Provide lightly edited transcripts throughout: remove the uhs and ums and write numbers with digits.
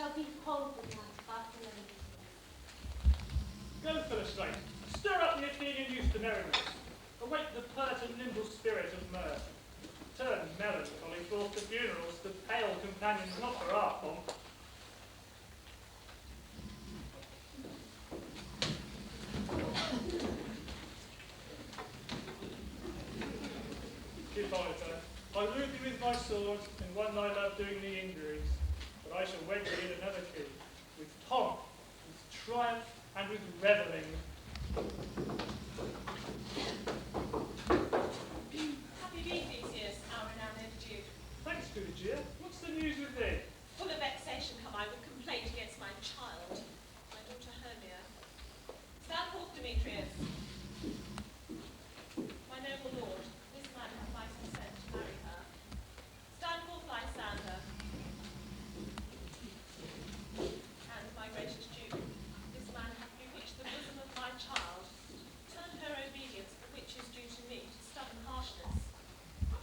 shall be cold with night after Go, Philistine, stir up the Athenian youth to merriment. Awake the pert and nimble spirit of mirth. Turn melancholy forth to funerals, the pale companions not for our pomp. Hippolyta, I wooed thee with my sword, and won thy love doing thee injuries. But I shall wed thee in another king, with pomp, with triumph, and with revelling. Happy be Theseus, our renowned Duke. Thanks, Phrygia. What's the news with thee? Full of vexation come I with complaint against my child, my daughter Hermia. Stand forth, Demetrius. My noble lord, this man hath my consent to marry her. Stand forth, Lysander. And my gracious Duke, this man hath bewitched the bosom of my child, turned her obedience, for which is due to me, to stubborn harshness.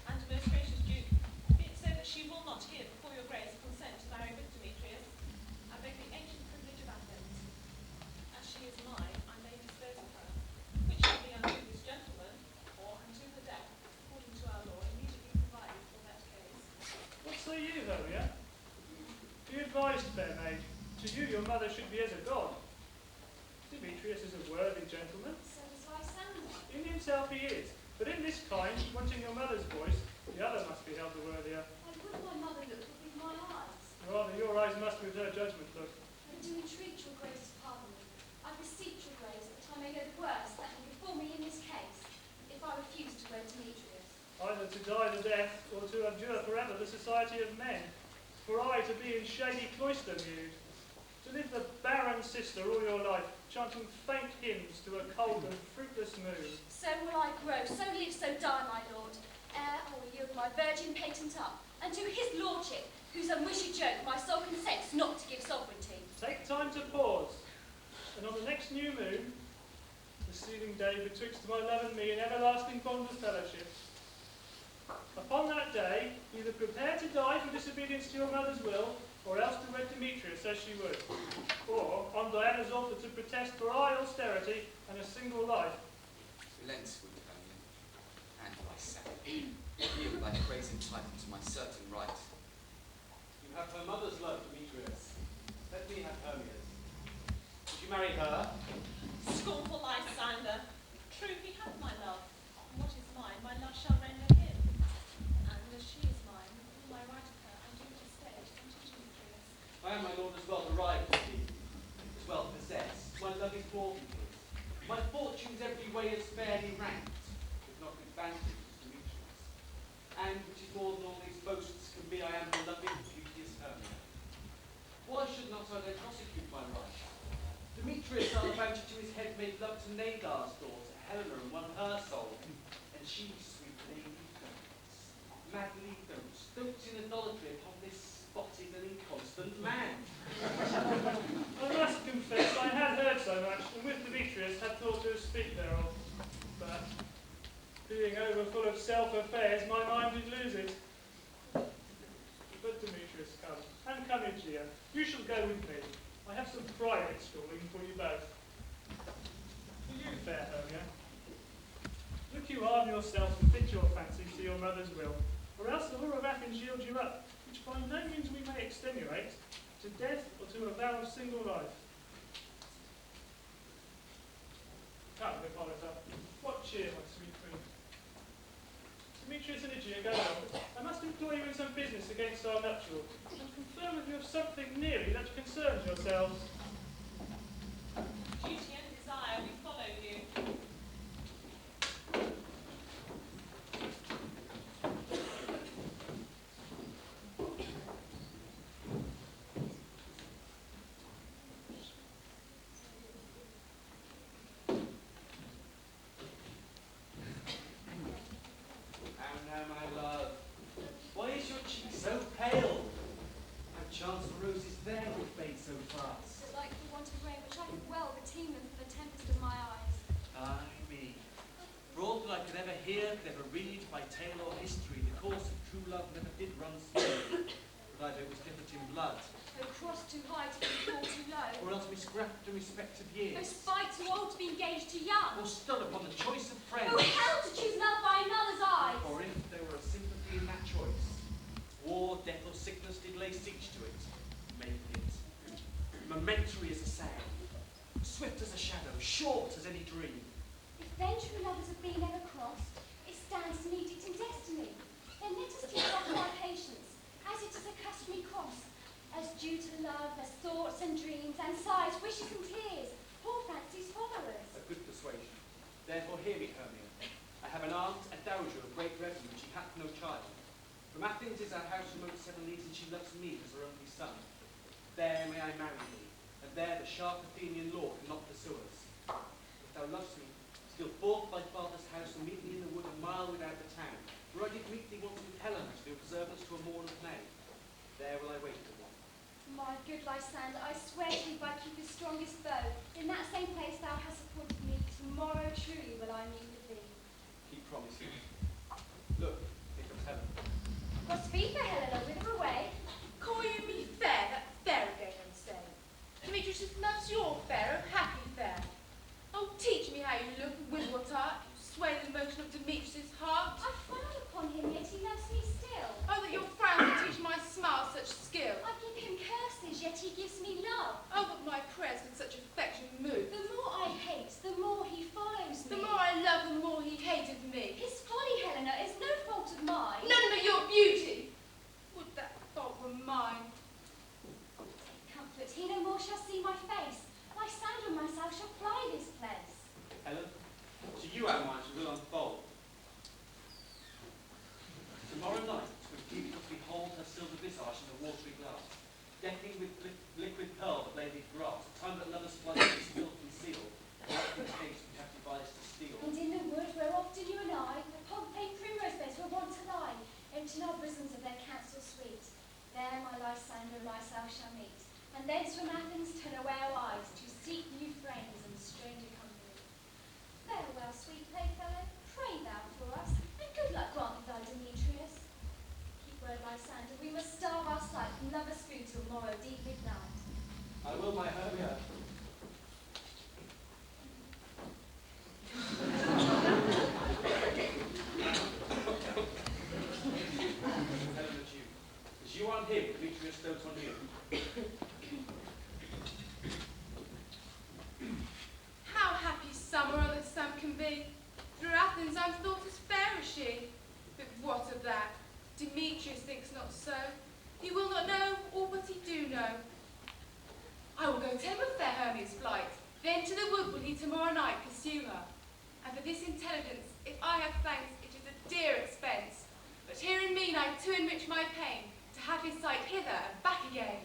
And, most gracious Duke, be it so that she will not hear before your grace consent to marry with Demetrius, I beg the ancient privilege of Athens. As she is mine, I may dispose of her, which shall be unto this gentleman, or unto her death, according to our law, immediately provided for that case. What say you, Hermia? Be advised, fair maid. To you your mother should be as a god. Demetrius is a worthy gentleman. So does Lysander. In himself he is, but in this kind, wanting your mother's voice, the other must be held the worthier. I would my mother look with my eyes. Rather, your eyes must with her judgment look. I do entreat your grace to pardon me. I beseech your grace that I may know the worst that will befall me in this case, if I refuse to wed Demetrius. Either to die the death, or to abjure forever the society of men. For I to be in shady cloister mewed. To live the barren sister all your life, chanting faint hymns to a cold and fruitless moon. So will I grow, so live, so die, my lord, ere I will yield my virgin patent up, and to his lordship, whose unwished joke my soul consents not to give sovereignty. Take time to pause, and on the next new moon, the sealing day betwixt my love and me in everlasting bond of fellowship, upon that day, either prepare to die for disobedience to your mother's will, or else to wed Demetrius as she would, or on Diana's altar to protest for high austerity and a single life. Relent, sweet Hermia, and Lysander. Yield thy praise entitled to my certain right. You have her mother's love, Demetrius. Let me have Hermia's. Would you marry her? Scornful Lysander, true he hath my love, and what is mine, my love shall render him. And as she is mine, all my right of her, I do estate unto Demetrius. I am, my lord, as well derived as he, as well possessed. My love is more than his. My fortunes every way is fairly ranked, if not with vantage as Demetrius. And, which is more than all these boasts can be, I am beloved, beauteous Hermia. Why should not I then prosecute my right? Demetrius, I'll venture to his head, made love to Nadar's daughter, Helena, and won her soul. And she, sweet lady, dotes, madly dotes in idolatry upon this spotted and inconstant man. I must confess I had heard so much, and with Demetrius had thought to speak thereof. But, being over full of self-affairs, my mind did lose it. But Demetrius, come, and come, Aegea. You shall go with me. I have some private schooling for you both. For you, fair Hermia, look you arm yourself and fit your fancies to your mother's will, or else the law of Athens yields you up, which by no means we may extenuate, to death or to a vow of single life. Come, Hippolyta, what cheer, my sweet queen. Demetrius and Aegea, go on. I must employ you in some business against our nuptial, and confirm with you of something nearly that concerns yourselves. Duty and desire, we follow you. Now, my love, why is your cheek so pale? And chance for roses there would fade so fast. Is it like the want of rain, which I could well retain them for the tempest of my eyes? Ay me. For all that I could ever hear, could ever read, by tale or history, the course of true love never did run smooth, but either it was different in blood. Though cross too hard bereft of respective Oh, years. spite too old to be engaged too young. Or stood upon the choice of friends. Oh, hell to choose love by another's eyes. Or if there were a sympathy in that choice, war, death, or sickness did lay siege to it, making it momentary as a sound, swift as a shadow, short as any dream. If then true lovers have been ever crossed, it stands to meet it in destiny. Then let us keep up our patience, as it is a customary cross, as due to love, as thoughts and dreams, and sighs, wishes and tears, poor fancies follow us. A good persuasion. Therefore hear me, Hermia. I have an aunt, a dowager of great revenue, and she hath no child. From Athens is our house remote 7 leagues, and she loves me as her only son. There may I marry thee, and there the sharp Athenian law cannot pursue us. If thou lovest me, steal forth thy father's house, and meet me in the wood a mile without the town. For I did meet thee once with Helena to do observance to a morn of May. There will I wait for thee. My good Lysander, I swear to thee by Cupid's strongest bow, in that same place thou hast appointed me, tomorrow truly will I meet with thee. Keep promises. Look, here comes Helena. God speed for Helena, whither away? Call you me fair, that fair again and say. Demetrius loves your fair, oh happy fair. Oh, teach me how you look and with what art you sway the motion of Demetrius' heart. I frown upon him, yet he loves me still. Oh, that your frown would teach my smile such skill. I give him curses, yet he gives me love. Oh, that my prayers with such affection move. The more I hate, the more he follows me. The more I love, the more he hated me. His folly, Helena, is no fault of mine. None but your beauty. Would that fault were mine. Take comfort, he no more shall see my face. Lysander and myself shall fly this place. Helen, to you our minds will unfold. Tomorrow night, when people behold her silver visage in the watery glass, decking with liquid pearl the bladed grass, a time that lovers' flight is still concealed, like the case we have devised to steal. And in the wood where often you and I, upon plain primrose beds were wont to lie, emptying our bosoms of their counsel sweet, there my Lysander and myself shall meet, and thence from Athens turn away our eyes to seek new friends and stranger company. Farewell, sweet playfellow, pray thou for us, and good luck grant thee thy Demetrius. Keep word, Lysander, we must starve our sight from lovers' food till morrow deep midnight. I will, my Hermia. Helena, Jew, as you on him, Demetrius dotes on you. How happy summer other sun can be. Through Athens I'm thought as fair as she. But what of that? Demetrius thinks not so. He will not know all but he do know. I will go tell him of fair Hermia's flight. Then to the wood will he tomorrow night pursue her. And for this intelligence, if I have thanks, it is a dear expense. But here in mean I to enrich my pain, to have his sight hither and back again.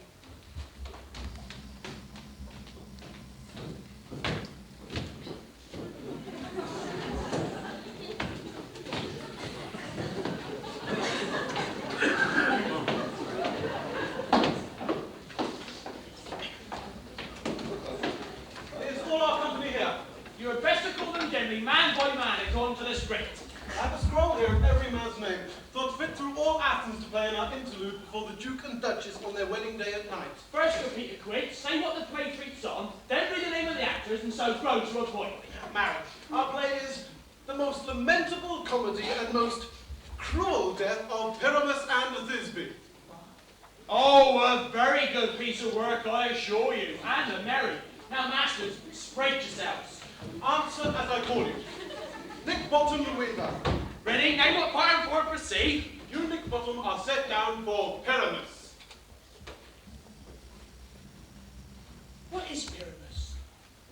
Man by man, according to the script. I have a scroll here of every man's name, thought fit through all Athens to play in our interlude before the Duke and Duchess on their wedding day at night. First repeat it quick, say what the play treats on, then read the name of the actors, and so grow to a point. Marriage. Our play is the most lamentable comedy and most cruel death of Pyramus and Thisbe. Oh, a very good piece of work, I assure you, and a merry. Now, masters, spread yourselves. Answer as I call you. Nick Bottom the Weaver. Ready? Name what part and for proceed. You, Nick Bottom, are set down for Pyramus. What is Pyramus?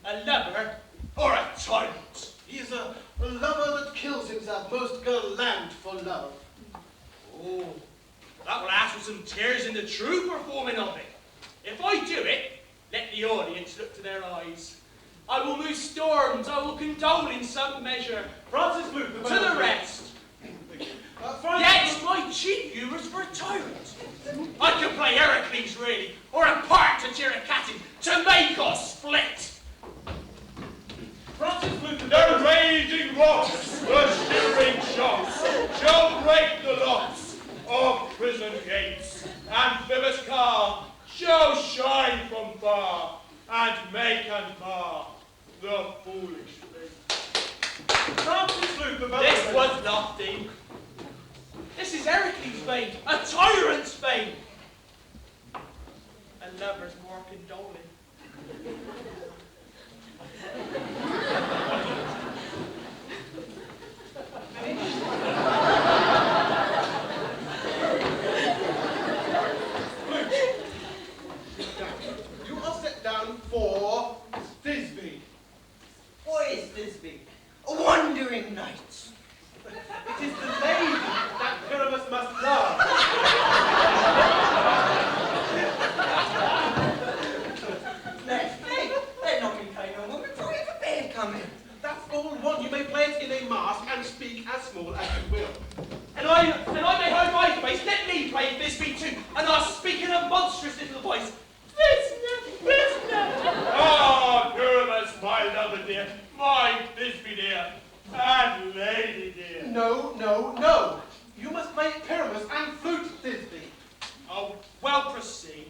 A lover or a tyrant? He is a lover that kills himself, most gallant for love. Oh, that will ask for some tears in the true performing of it. If I do it, let the audience look to their eyes. I will move storms, I will condole in some measure. Francis Luke, To the rest. Yes, my chief humor's for a tyrant. I could play Heracles, really, or a part to cheer a cat in, to make us split. Francis Luke, The raging rocks, the shivering shocks, shall break the locks of prison gates. Amphibious car shall shine from far, and make and mar the foolish thing. Francis Luther This was nothing. This is Heracles' vein, a tyrant's vein. A lover's more condoling. You are set down for Thisbe. What is Thisbe? A wandering knight. It is the lady that Pyramus must love. Let's play. Let not me play no more before we have a bear coming. That's all one. You may play it in a mask and speak as small as you will. And I may hide my face, let me play Thisbe too, and I'll speak in a monstrous little voice. Ah, Pyramus, my lover dear, my Thisbe dear, and lady dear. No, no, no. You must play Pyramus and flute Thisbe. Oh, well, proceed.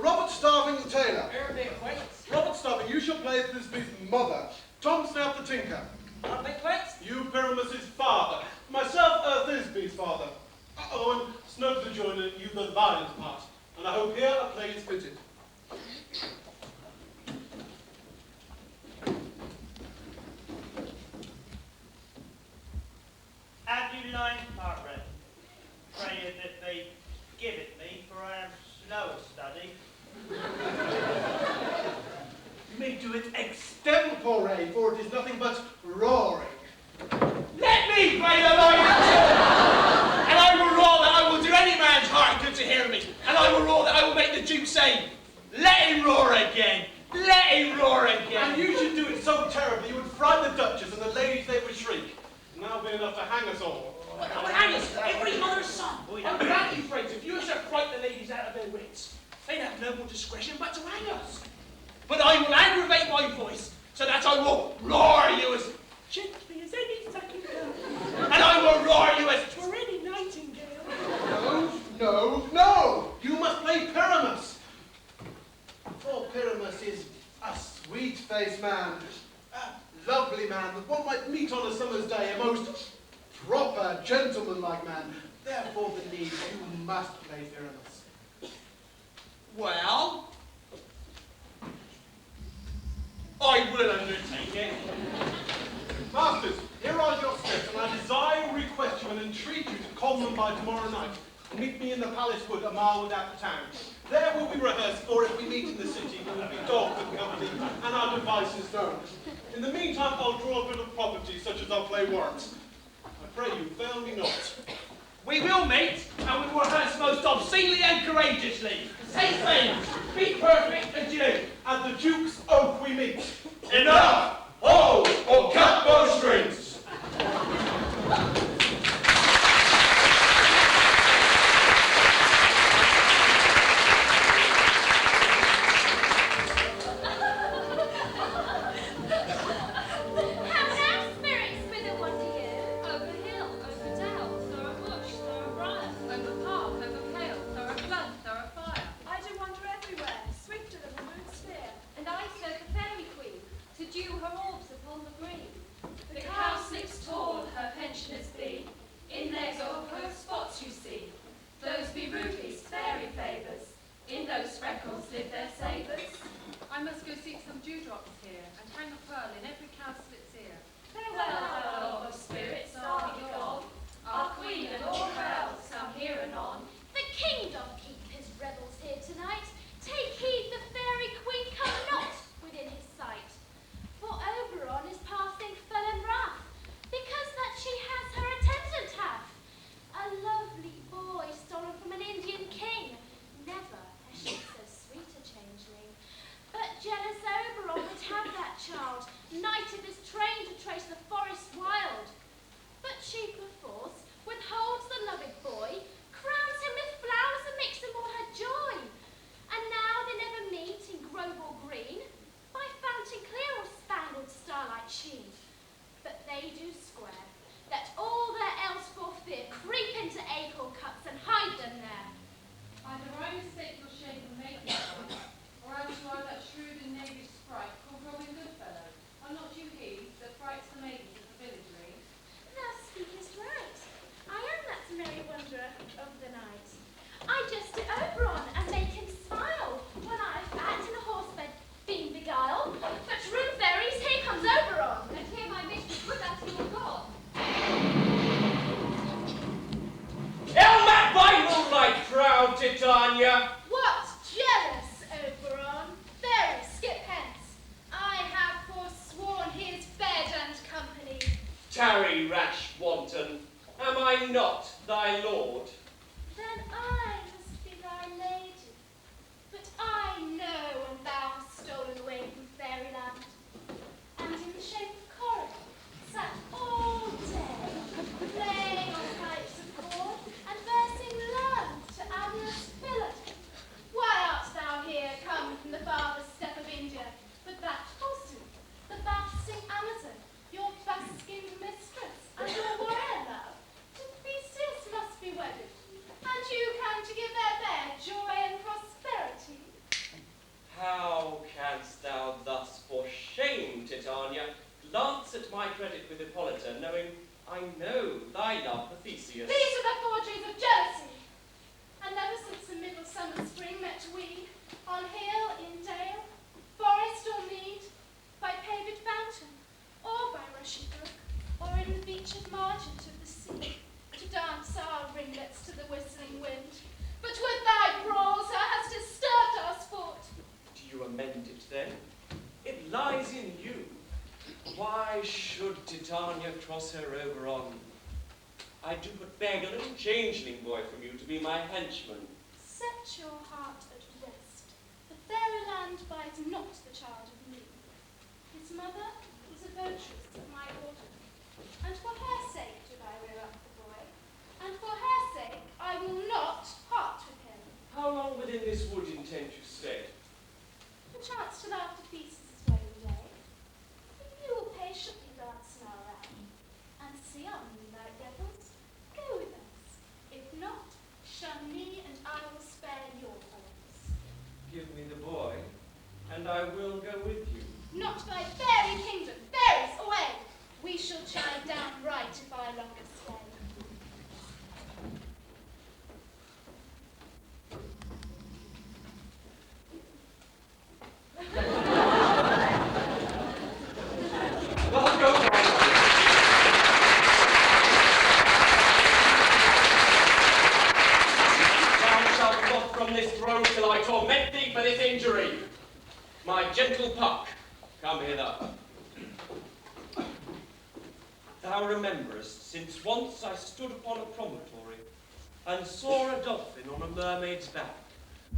Robert Starving the tailor. Arabic wait. Robert Starving, you shall play Thisbe's mother. Tom Snap the tinker. Arabic wait. You Pyramus's father. Myself, Thisbe's father. Owen, Snug the joiner, you the lion's part. And I hope here a play is fitted. Have you lined Margaret? Praying that they give it me, for I am slow at study. You may do it extempore, for it is nothing but roaring. Let me play the lion too! And I will roar that I will do any man's heart good to hear me. And I will roar that I will make the Duke say, let him roar again. Let him roar again. And you should do it so terribly you would frighten the Duchess and the ladies they would shriek. And that'll be enough to hang us all. What hang us? Every mother's son. I'm glad you friends, if you were to frighten the ladies out of their wits, they'd have no more discretion but to hang us. But I will aggravate my voice so that I will roar you as gently as any sucking girl. And I will roar you as 'twere any nightingale. No, no, no! You must play Pyramus. For Pyramus is a sweet-faced man, a lovely man that one might meet on a summer's day, a most proper, gentlemanlike man. Therefore, the need, you must play Pyramus. Well, I will undertake it. Masters, here are your steps, and I desire, request you, and entreat you to come them by tomorrow night. Meet me in the palace wood a mile without the town. There will we rehearse, or if we meet in the city, we will be dogged with company, and our devices known. In the meantime, I'll draw a bit of property, such as I'll play warrants. I pray you, fail me not. We will meet, and we will rehearse most obscenely and courageously. Say things, be perfect, adieu. At the Duke's oak we meet. Enough! Hold, or cut bowstrings! I must go seek some dewdrops here, and hang a pearl in every cowslip's ear. Farewell, of spirits, are we gone? Our queen and all her elves come here anon. The king doth keep his revels here tonight. Take heed the fairy queen come not within his sight. For Oberon is passing fell and rough, because that she has her attendant hath. A lovely boy stolen from an Indian king. Never has she so sweet a changeling. But jealous Oberon would have that child, knighted as laughs at my credit with Hippolyta, knowing I know thy love for Theseus. These are the forgeries of jealousy. And ever since the midsummer spring met we, on hill, in dale, forest or mead, by paved fountain, or by rushy brook, or in the beached margent of the sea, to dance our ringlets to the whistling wind. But with thy brawls thou hast disturbed our sport. Do you amend it then? It lies in you. Why should Titania cross her over on? I do but beg a little changeling boy from you to be my henchman. Set your heart at rest. The fairy land bides not the child of me. His mother is a votress of my order, and for her sake do I rear up the boy, and for her sake I will not part with him. How long within this wood intend you stay? Perchance till after Theseus' wedding day. If you will patiently dance now round, and see our moonlight revels, go with us. If not, shun me, and I will spare your horns. Give me the boy, and I will go with you. Not thy fairy kingdom, fairies away! We shall chide down right if I longer stay. Well, go on. Thou shalt not from this throne till I torment thee for this injury. My gentle Puck, come hither. Thou rememberest, since once I stood upon a promontory and saw a dolphin on a mermaid's back,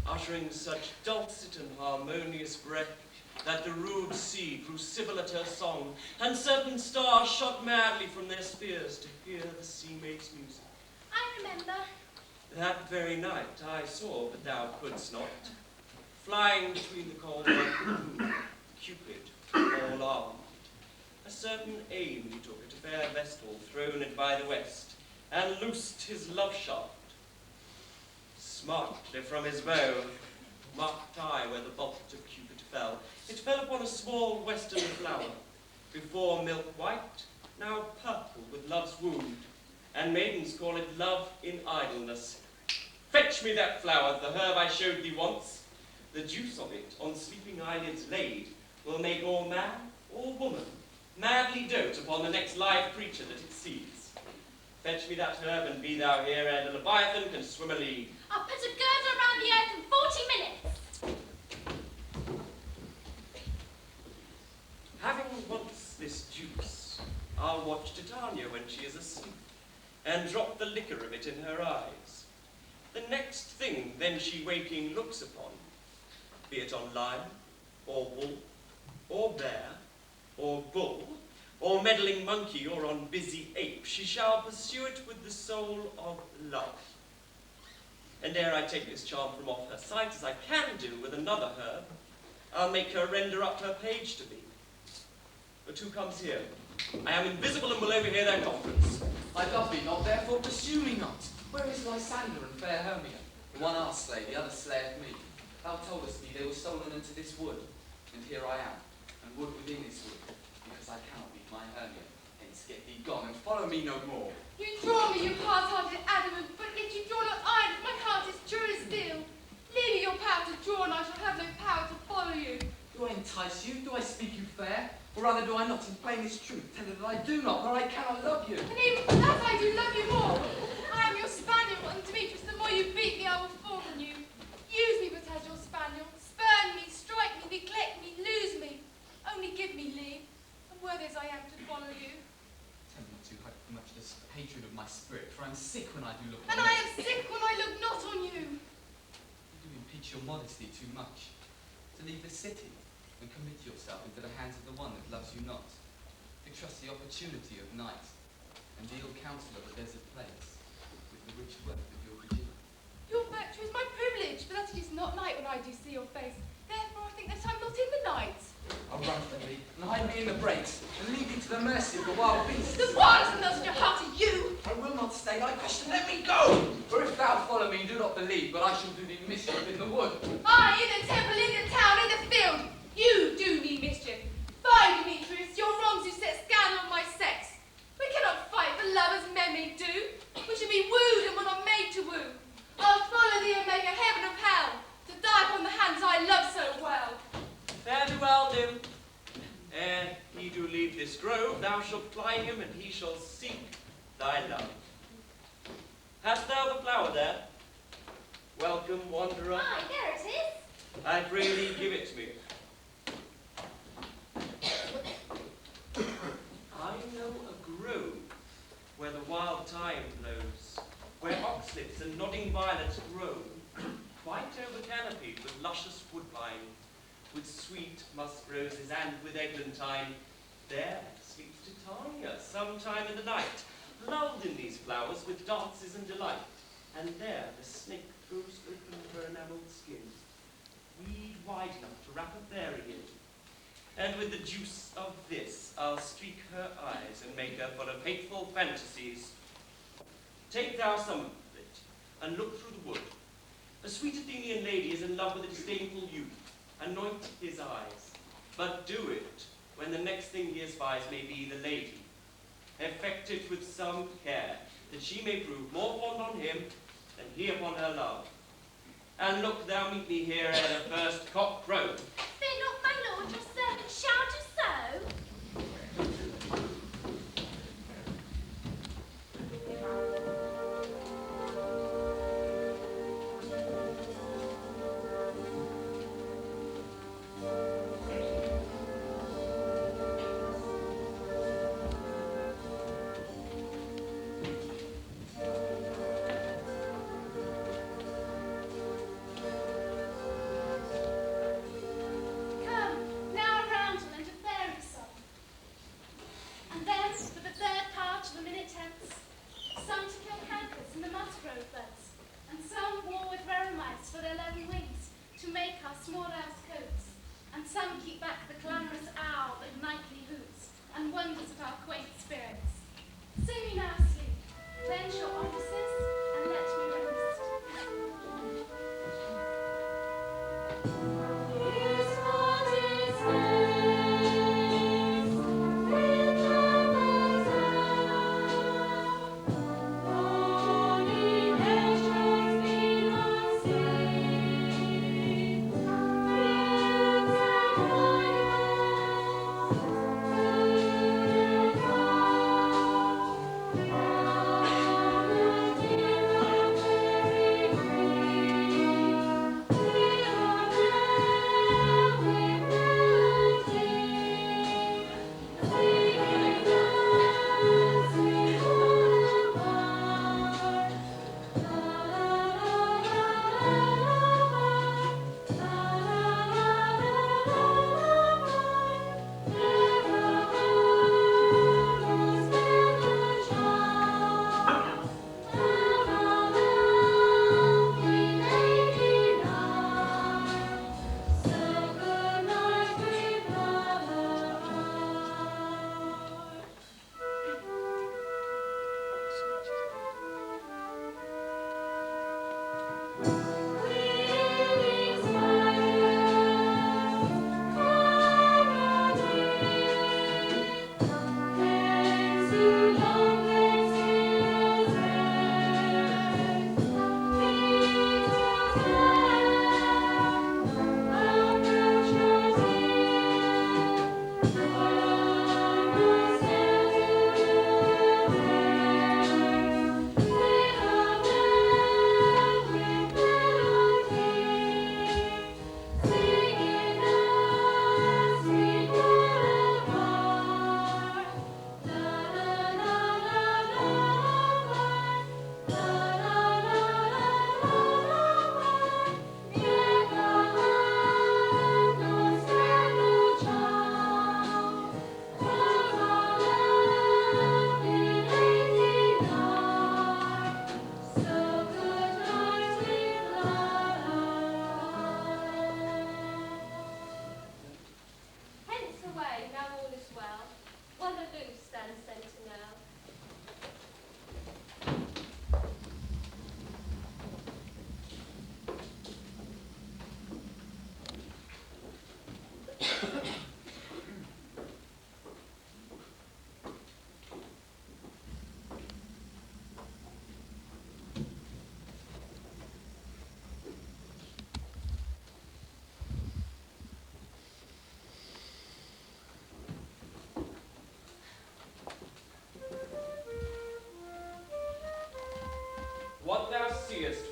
uttering such dulcet and harmonious breath that the rude sea grew civil at her song, and certain stars shot madly from their spheres to hear the sea maid's music. I remember. That very night I saw, but thou couldst not, flying between the cold white moon, Cupid, all armed. A certain aim he took at a fair vestal thrown in by the west, and loosed his love shaft. Smartly from his bow marked I where the bolt of Cupid fell. It fell upon a small western flower, before milk white, now purple with love's wound, and maidens call it love in idleness. Fetch me that flower, the herb I showed thee once. The juice of it, on sleeping eyelids laid, will make all man or woman madly dote upon the next live creature that it sees. Fetch me that herb, and be thou here ere the Leviathan can swim a league. I'll put a girdle around the earth in 40 minutes. Having once this juice, I'll watch Titania when she is asleep, and drop the liquor of it in her eyes. The next thing then she waking looks upon, be it on lion, or wolf, or bear, or bull, or meddling monkey, or on busy ape, she shall pursue it with the soul of love. And ere I take this charm from off her sight, as I can do with another herb, I'll make her render up her page to me. But who comes here? I am invisible and will overhear their conference. I love thee not, therefore pursue me not. Where is Lysander and fair Hermia? The one I'll slay, the other slayeth me. Thou toldest me they were stolen into this wood, and here I am, and wood within this wood, because I cannot beat my Hermia. Hence get thee gone, and follow me no more. You draw me, you hard-hearted adamant, but yet you draw not iron, my heart is true as steel. Leave me your power to draw, and I shall have no power to follow you. Do I entice you? Do I speak you fair? Or rather do I not, in plainest truth, tell her that I do not, that I cannot love you? And even that I do love you more. I am your spaniel, and Demetrius, the more you beat me, I will fall on you. Use me but as your spaniel. Spurn me, strike me, neglect me, lose me. Only give me leave, and worthy as I am to follow you. Tell me not to hype too much this hatred of my spirit, for I am sick when I do look on And you. I am sick when I look not on you. You do impeach your modesty too much. To leave the city, and commit yourself into the hands of the one that loves you not. To trust the opportunity of night, and the ill counsel of a desert place, with the rich wealth of your virginity. Your virtue is my privilege, but that it is not night when I do see your face. Therefore I think that I'm not in the night. I'll run from thee, and hide me in the brakes, and leave thee to the mercy of the wild beasts. The wildest and those of your heart are you. I will not stay, I question, let me go! For if thou follow me, do not believe, but I shall do thee mischief in the wood. I, in the temple, in the town, in the field. You do me mischief. Fie, Demetrius, your wrongs you set scandal you leave this grove, thou shalt fly him, and he shall seek thy love. Hast thou the flower there? Welcome, wanderer. Aye, there it is. I pray thee, give it me. I know a grove where the wild thyme blows, where oxlips and nodding violets grow, quite over-canopied with luscious woodbine, with sweet musk roses and with eglantine. There sleeps Titania sometime in the night, lulled in these flowers with dances and delight. And there the snake throws open her enamelled skin, weed wide enough to wrap a fairy in. And with the juice of this, I'll streak her eyes and make her full of hateful fantasies. Take thou some of it, and look through the wood. A sweet Athenian lady is in love with a disdainful youth. Anoint his eyes, but do it when the next thing he espies may be the lady. Effect it with some care, that she may prove more fond on him than he upon her love. And look thou meet me here ere the first cock crow. Fear not, my lord, your servant shall do so.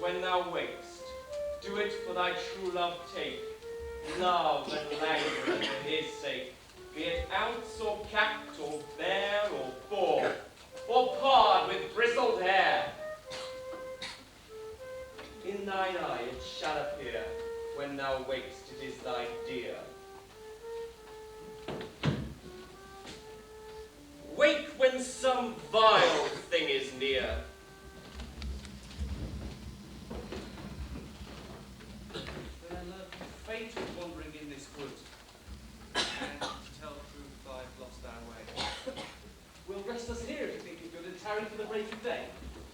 when thou wakest, do it for thy true love take. Love and languor for his sake, be it ounce or capped or bare or boar, or pard with bristled hair. In thine eye it shall appear, when thou wakest it is thy dear. Wake when some vile thing is near. Fate of wandering in this wood, and to tell truth, I've lost our way. We'll rest us here if you think it good, and tarry for the break of day.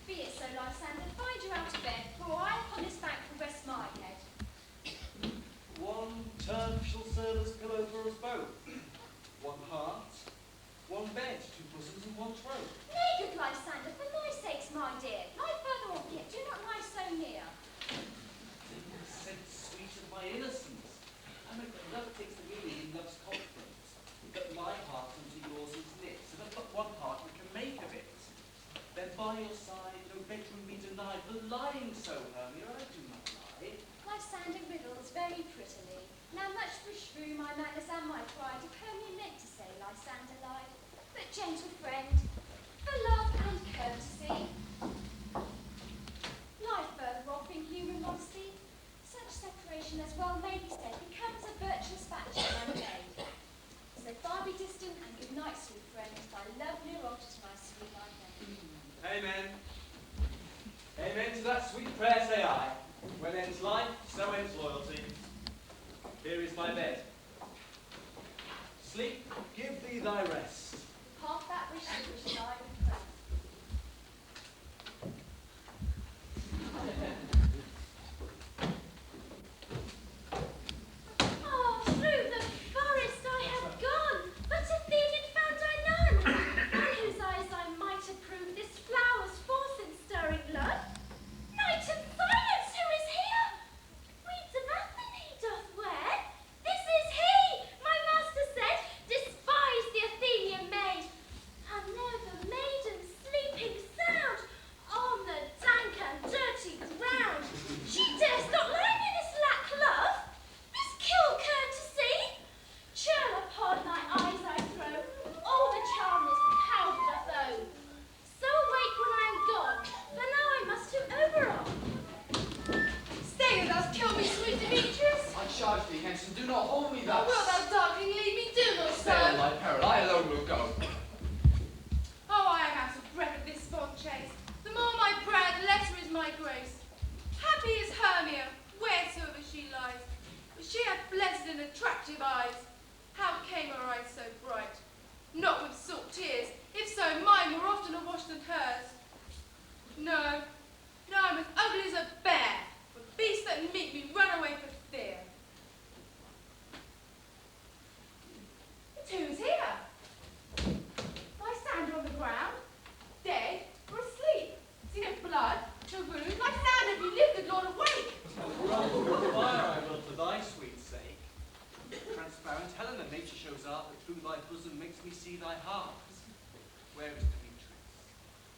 Be it so, Lysander, find you out of bed, for I upon this bank will rest my head. One turf shall serve as pillow for us both. One heart, one bed, two bosoms and one throat. Nay, good Lysander, for thy sakes, my dear, lie further off yet, do not lie so near. Said sweet of my innocence, and that love takes the meaning in love's confidence, that my heart unto yours is knit, so that but one heart we can make of it. Then by your side no bedroom be denied, for lying so, Hermia, I do not lie. Lysander riddles very prettily. Now much beshrew my manners and my pride, if Hermia meant to say Lysander lied. But gentle friend, for love and courtesy, lie further off in human modesty. Such separation, as well may be said, becomes a virtuous faction and maid. So far be distant, and good night, sweet friend, thy love near oft to my sweet life end. Amen. Amen to that sweet prayer, say I. When ends life, so ends loyalty. Here is my bed. Sleep, give thee thy rest. Half that wish which I would pray. Oh, through the forest I have gone, but a thieving found I none, on whose eyes I might approve this flower's force in stirring blood. Night and silence, who is here? Weeds of Athen he doth wear. This is he, my master said, despise the Athenian maid. And there the maiden sleeping sound on the dank and dirty ground. She dares not lie near this lack love, this kill courtesy. Churl upon thy eyes I throw, all the charmless powder doth own. So awake when I am gone, for now I must to Oberon. Stay with us, kill me, sweet Demetrius. I charge thee hence, and do not hold me thus. Wilt thou darkling leave me? Do not so. Spare thy peril, I alone will go. Oh, I am out of breath at this fond chase. The more my prayer, the lesser is my grace. Happy is Hermia, wheresoever she lies, but she hath blessed and attractive eyes. How came her eyes so bright? Not with salt tears, if so, mine more often are washed than hers. No, no, I'm as ugly as a bear, with beasts that meet me run away for fear. But who's here? Lysander on the ground, dead or asleep? See no blood, no wound. Lysander, have you lived, good Lord, awake? Fire I will for thy sweet sake. Transparent Helena, nature shows art that through thy bosom makes me see thy heart. Where is Demetrius?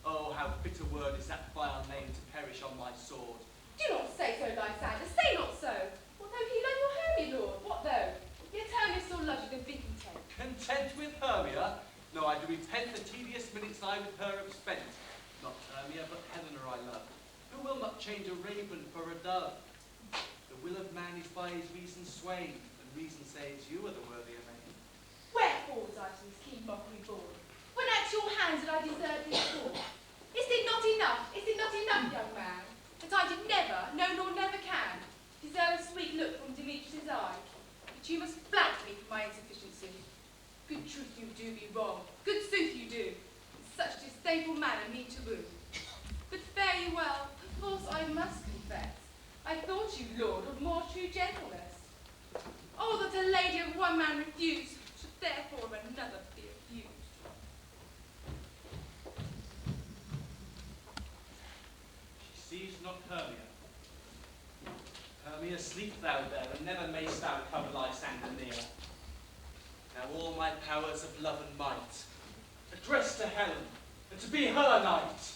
Oh, how bitter word is that vile name to perish on my sword. Do not say so, Lysander, say not so. What though he love your Hermia, Lord? What though? Yet Hermia still loves you, then be content. Content with Hermia? No, I do repent the tedious minutes I with her have spent. Not Hermia, but Helena I love, who will not change a raven for a dove. The will of man is by his reason swayed, and reason says you are the worthier maid. Wherefore was I to this keen mockery born? When at your hands did I deserve this fall? Is it not enough, young man, that I did never, no nor never can, deserve a sweet look from Demetrius' eye? But you must flank me for my insufficiency. Good truth you do me wrong, good sooth you do, in such disdainful manner me to woo. But fare you well, perforce I must confess, I thought you, Lord, of more true gentleness. Oh, that a lady of one man refused, should therefore of another be abused. She sees not Hermia. Hermia, sleep thou there, and never mayst thou come Lysander near. Now all my powers of love and might, address to Helen, and to be her knight.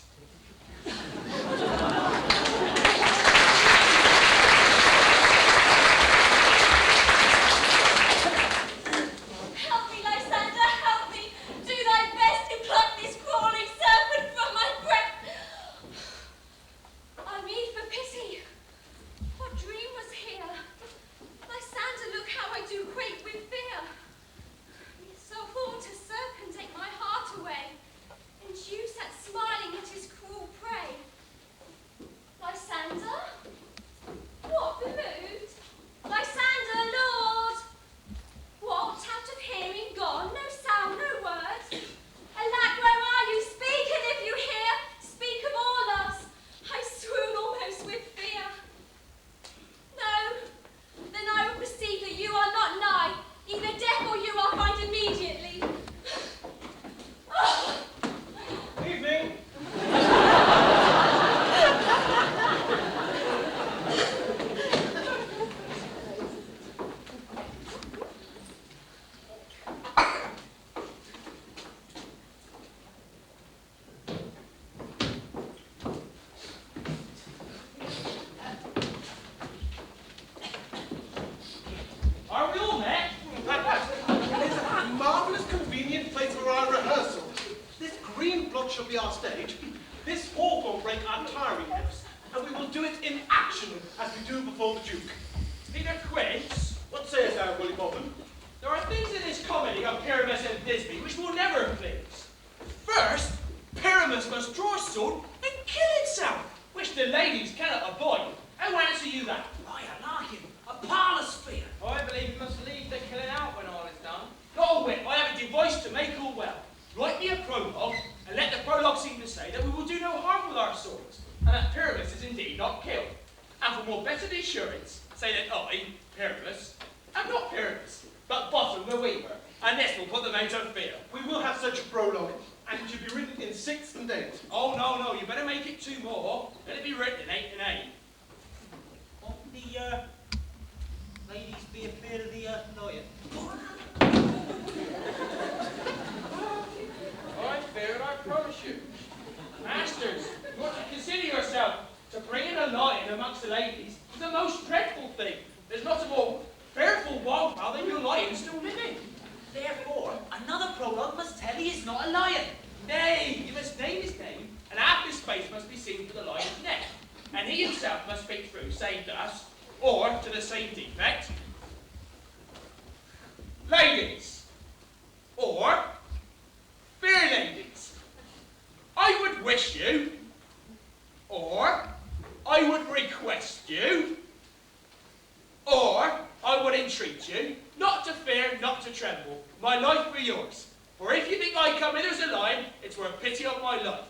Duke. Peter Quince, What sayest thou, Willie Bobbin? there are things in this comedy of Pyramus and Thisbe which will never please. First, Pyramus must draw his sword and kill himself, which the ladies cannot avoid. How answer you that? I like him. A parlour spear. I believe you must leave the killing out when all is done. Not a whit, I have a device to make all well. Write me a prologue, and let the prologue seem to say that we will do no harm with our swords, and that Pyramus is indeed not killed. And for more better assurance, say that I, Pyramus, am not Pyramus, but Bottom the Weaver, and this will put them out of fear. We will have such a prologue, and it should be written in 6 and 8. Oh, no, you better make it 2 more. Let it be written in 8 and 8. What the, ladies be afraid of the, lion? I'm fair, I promise you. Masters, you ought to consider yourself to bring in a lion amongst the ladies is the most dreadful thing. There's not a more fearful wildfowl than your lion still living. Therefore, another prologue must tell he is not a lion. Nay, you must name his name, and half his face must be seen for the lion's neck. And he himself must speak through, saying thus, or to the same defect, ladies, or fair ladies, I would wish you, or I would request you, or I would entreat you, not to fear, not to tremble, my life be yours. For if you think I come hither as a lion, it's for a pity of my life.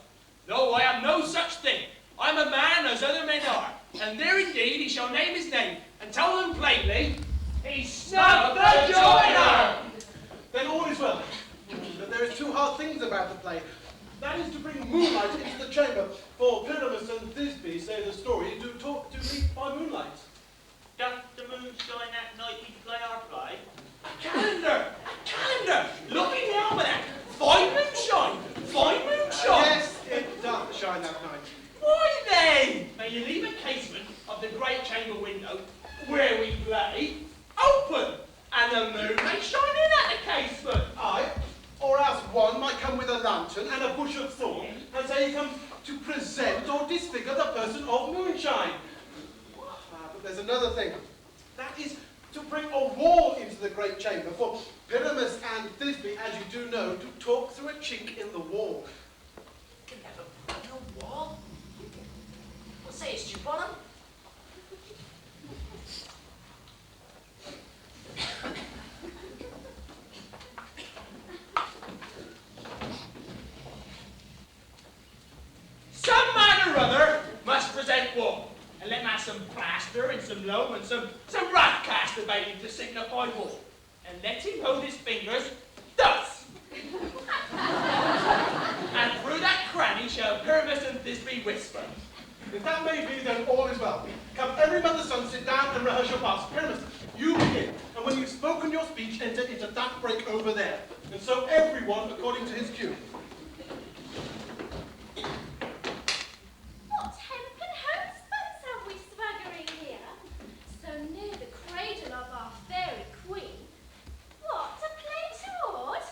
No, I am no such thing. I'm a man as other men are, and there indeed he shall name his name, and tell them plainly, he's Snug the Joiner! Then all is well. But there is 2 hard things about the play. That is to bring moonlight into the chamber, for Pyramus and Thisbe, say the story, do meet by moonlight. Doth the moon shine that night we play our play? Calendar! Calendar! Look in the almanac! Fine moonshine! Fine moonshine! Yes, it doth shine that night. Why then? May you leave a casement of the great chamber window, where we play, open, and the moon may shine in at the casement. Aye, or else one might come with a lantern and a bush of thorn, and say he comes to present or disfigure the person of moonshine. But there's another thing. That is to bring a wall into the great chamber, for Pyramus and Thisbe, as you do know, do talk through a chink in the wall. Can never break a wall. What sayest you, Bonham? Some man or other must present wall, and let have some plaster and some loam and some rough cast about him to signify wall, and let him hold his fingers thus. And through that cranny shall Pyramus and Thisbe whisper. If that may be, then all is well. Come, every mother's son, sit down and rehearse your parts. Pyramus, you begin, and when you've spoken your speech, enter into that break over there. And so everyone according to his cue. What hempen homespuns have we swaggering here? So near the cradle of our fairy queen. What, a play toward?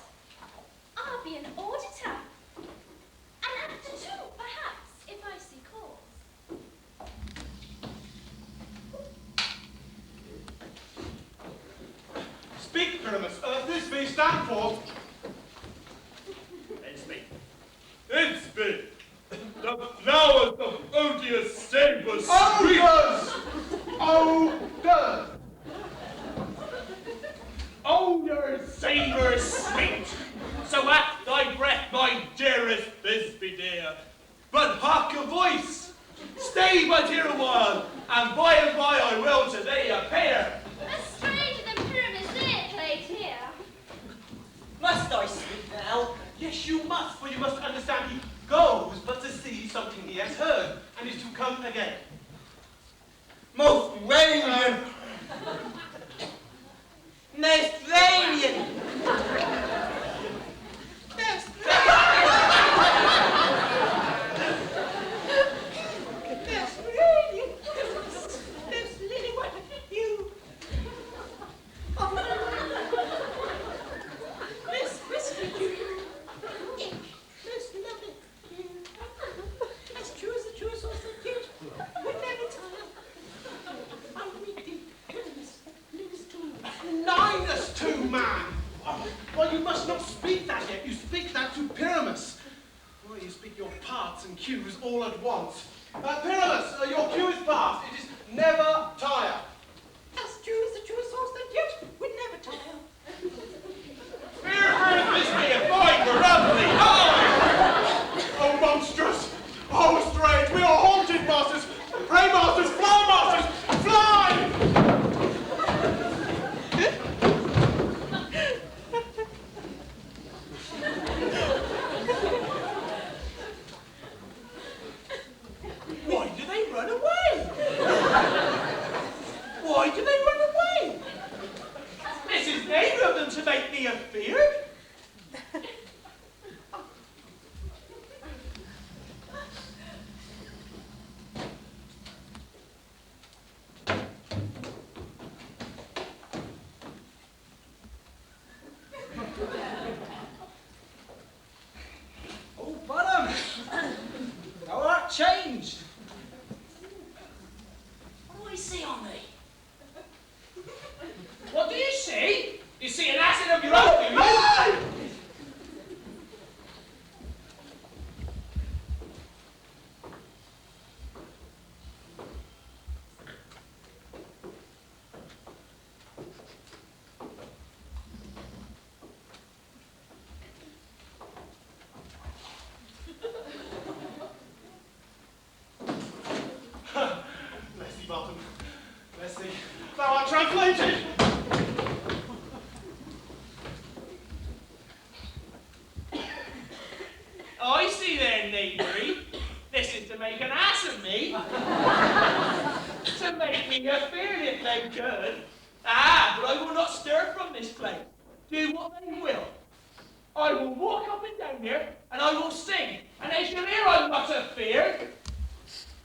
I'll be an auditor. An actor too, perhaps, if I see cause. Speak, Pyramus. Thisbe, stand forth. Thisbe, the flowers of odious savours sweet. Odors! Odors! Odor, savour, sweet. So at thy breath, my dearest Thisbe dear. But hark a voice. Stay but here a while, and by I will to thee appear. A stranger than Pyramus there played here. Must I speak now? Yes, you must, for you must understand he goes but to see something he has heard, and is to come again. Most radiant! Most radiant! Most radiant! Most lily white you! Most whisky you! Most lovely you! As true as the true source of youth would never tire. I meet man! Why, you must not speak that yet. You speak that to Pyramus. Why, you speak your parts and cues all at once. Pyramus, your cue is passed. It is never tire. As true as the truest horse that yet would never tire. Here, this be a fine for ugly. Oh, monstrous! Oh, strange! We are haunted, masters! Pray, masters, fly, masters, fly! Why do they run away? Why do they run away? This is neither of them to make me afeard. Oh, Bottom! Thou art changed. What do I see on thee? What do you see? You see an acid of your own, do you? Bless thee, Bottom. Bless thee. Thou art translated! I see then, knavery. This is to make an ass of me. To make me afeard if they could. Ah, but I will not stir from this place. Do what they will. I will walk up and down here, and I will sing, and they shall hear I'm not afeard.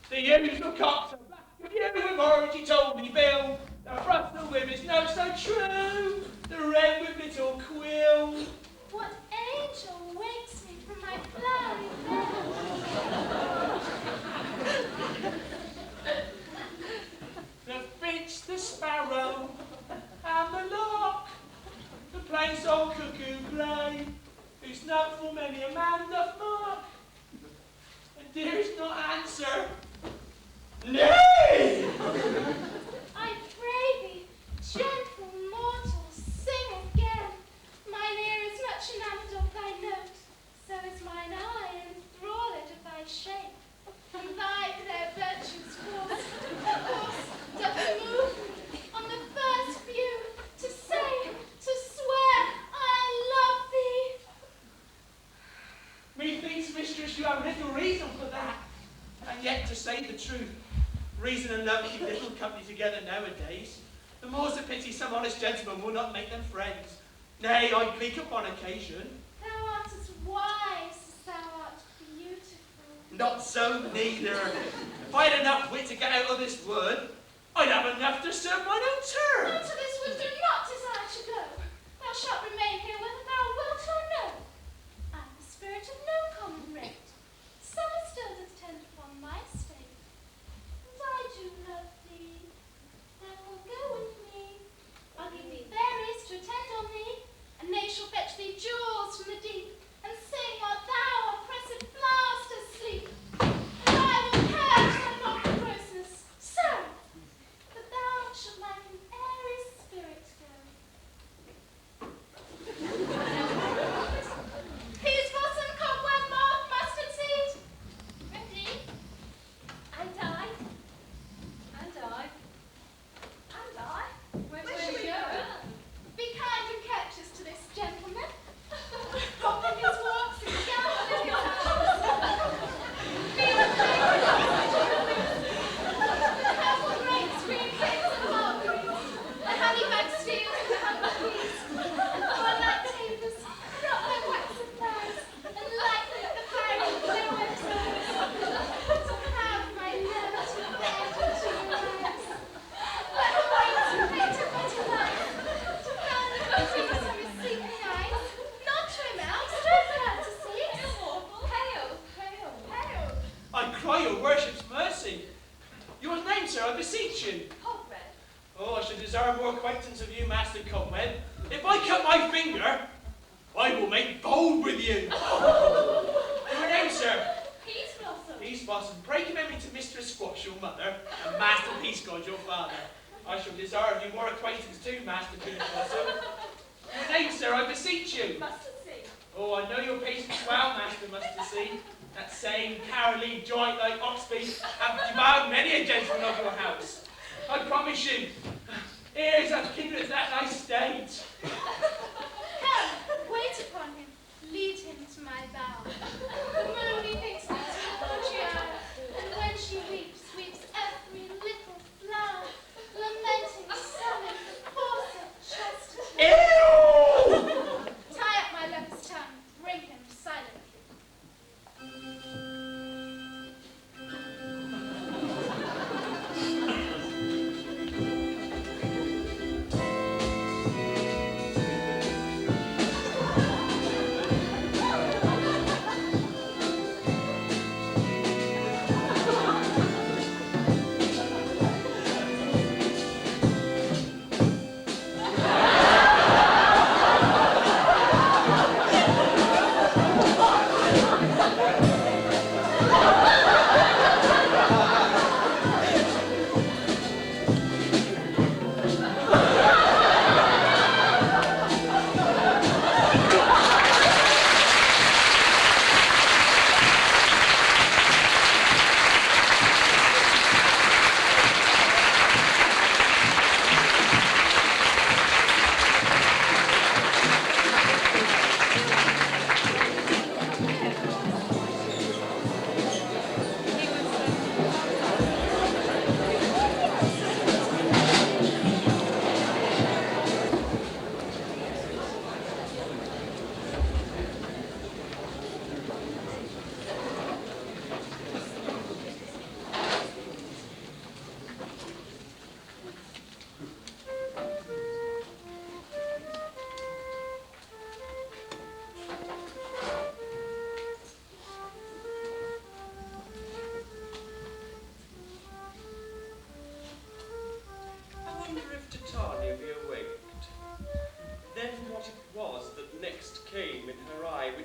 The usual cocks are back of you with Margie told me, Bill. The Brussels with his nose so true. The red with little quill. What angel wakes me from my cloudy bed? The finch, the sparrow, and the lark. The plain soul cuckoo play, whose note for many a man doth mark. And dares not answer, nay! I pray thee, gentle mortal, sing again. Mine ear is much enamoured of thy note, so is mine eye enthralled of thy shape. And thy fair virtues force doth move me on the first view to say, to swear, I love thee. Methinks, mistress, you have little reason for that. And yet, to say the truth, reason and love keep little company together nowadays. The more's the pity some honest gentleman will not make them friends. Nay, I plead upon occasion. Thou art as wise as thou art beautiful. Not so neither. If I had enough wit to get out of this wood, I'd have enough to serve mine own turn. Unto this wood do not desire to go. Thou shalt remain here whether thou wilt or no. I am the spirit of no common rate. Summer still doth tend upon my state. And I do love thee. Therefore go with me. I'll give thee berries to attend on thee, and they shall fetch thee jewels from the deep, and sing while thou oppressed flowers dost sleep. And I will purge thy mock grossness, so that thou shalt like an airy spirit go. Peas, blossom, cobweb, moth, mustard seed. Ready? And I. And I. And I. Where shall we go? Be kind and courteous to this gentleman. Hop in his walks and gallop in his house. Be the the purple grapes, green figs and mulberries, the honeybags steals and the humblebees, and corn-like tapers, drop their waxen flowers, and light them at the fire of their wet toes. To have my love to bed and to rise. Let the waves wait of my delight, to fan the breeze of his sleeping eyes, not to him out, straight out to sea. Hail, hail, hail. I cry your worship's mercy. Your name, sir, I beseech you. Cobweb. Oh, I should desire more acquaintance of you, Master Cobweb. If I come my finger, I will make bold with you. Your name, sir? Peace Blossom. Peace Blossom, pray commend me to Mistress Squash, your mother, and Master Peascod, your father. I shall desire you more acquaintance too, Master Peace Blossom. Your name, sir, I beseech you. Mustard Seed. Oh, I know your patience well, Master Mustard Seed. That same Caroline joint like Oxby have devoured many a gentleman of your house. I promise you, ears have kindred that nice state. Come, wait upon him. Lead him to my bower. The moon weeps at Georgia, and when she weeps, weeps every little flower, lamenting summon the force of chastity. Ew! Tie up my lover's tongue, bring him silently.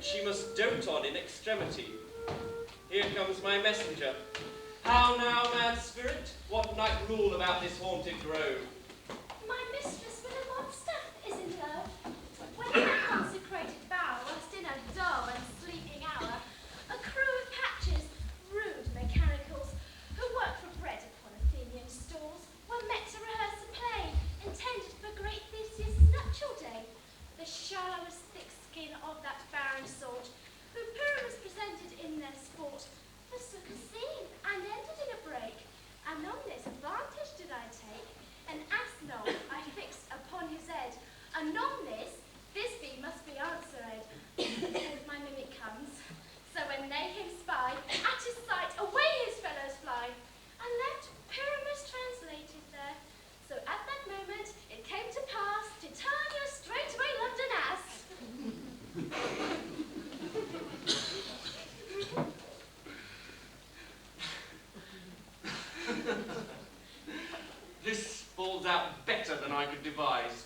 She must dote on in extremity. Here comes my messenger. How now, mad spirit? What night rule about this haunted grove? My mistress with a monster is in love. When in a consecrated bower, whilst in a dull and sleeping hour, a crew of patches, rude mechanicals, who work for bread upon Athenian stalls, were met to rehearse a play, intended for great Theseus' nuptial day. The shallowest thick skin of that barren sort, who Pyramus presented in their sport, forsook a scene, and ended in a break. And on this advantage did I take, an asnol I fixed upon his head. And on this Thisbe must be answered. As my mimic comes, so when they him spy, at his sight away his fellows fly, and left Pyramus translated there. So at that moment it came to pass, Titania straightway loved an ass. This falls out better than I could devise.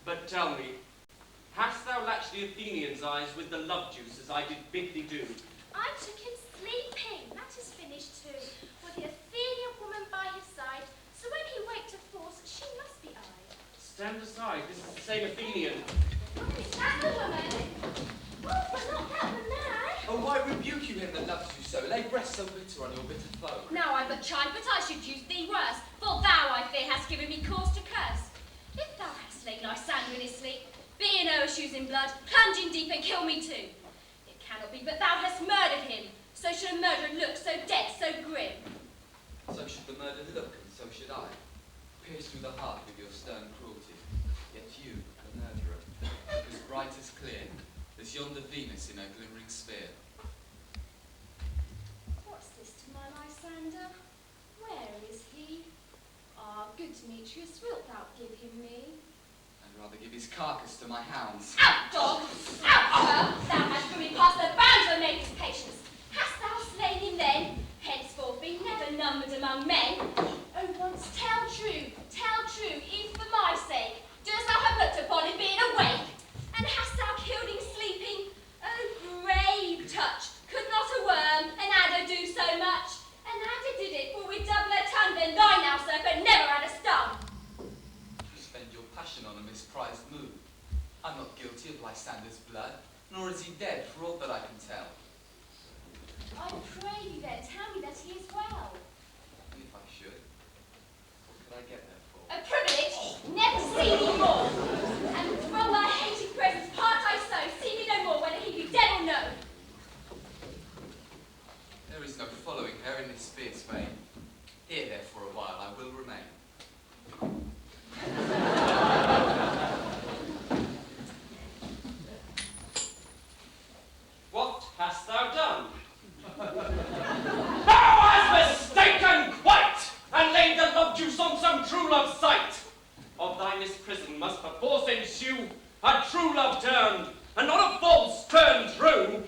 But tell me, hast thou latched the Athenian's eyes with the love juice as I did bid thee do? I took him sleeping, that is finished too, with the Athenian woman by his side, so when he waked of force, she must be eyed. Stand aside, this is the same Athenian. Oh, is that the woman? Oh, but not that the man. Oh, why rebuke you him that loves you so? Lay breast so bitter on your bitter foe. Now I'm but child, but I should use thee worse, for thou, I fear, hast given me cause to curse. If thou hast laid Lysander in his sleep, be in o'ershoes in blood, plunge in deep and kill me too. It cannot be but thou hast murdered him, so should a murderer look so dead, so grim. So should the murdered look, and so should I. Pierce through the heart with your stern cruelty. Yet you, the murderer, look as bright as clear, as yonder Venus in her glimmering sphere. What's this to my Lysander? Where is he? Ah, good Demetrius, wilt thou give him me? I'd rather give his carcass to my hounds. Out, dog! Out, sir! Thou hast driven past the bounds of a maiden's patience. Hast thou slain him then? Henceforth be never numbered among men. Oh, once tell true, even for my sake. Dost thou have looked upon him being awake? guilty of Lysander's blood, nor is he dead, for aught that I can tell. I pray you then, tell me that he is well. And if I should, what could I get there for? A privilege, never see me more. And from my hated presence part I so, see me no more, whether he be dead or no. There is no following her in this fierce vein. Here, there, for a while, I will remain. What hast thou done? Thou hast mistaken quite, and laid the love juice on some true love sight. Of thy misprison must perforce ensue a true love turned, and not a false turned true. Then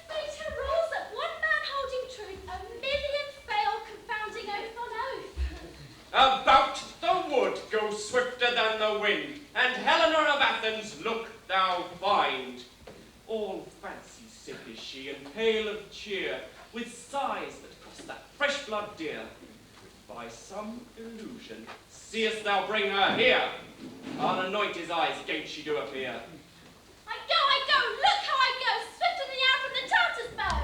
fate rules that one man holding truth, a million fail confounding oath on oath. About the wood go swifter than the wind, and Helena of Athens look thou find. All fancy sick is she, and pale of cheer, with sighs that cost that fresh blood dear. By some illusion seest thou bring her here, unanoint his eyes against she do appear. I go, look how I go, swifter than the arrow from the Tartar's bow.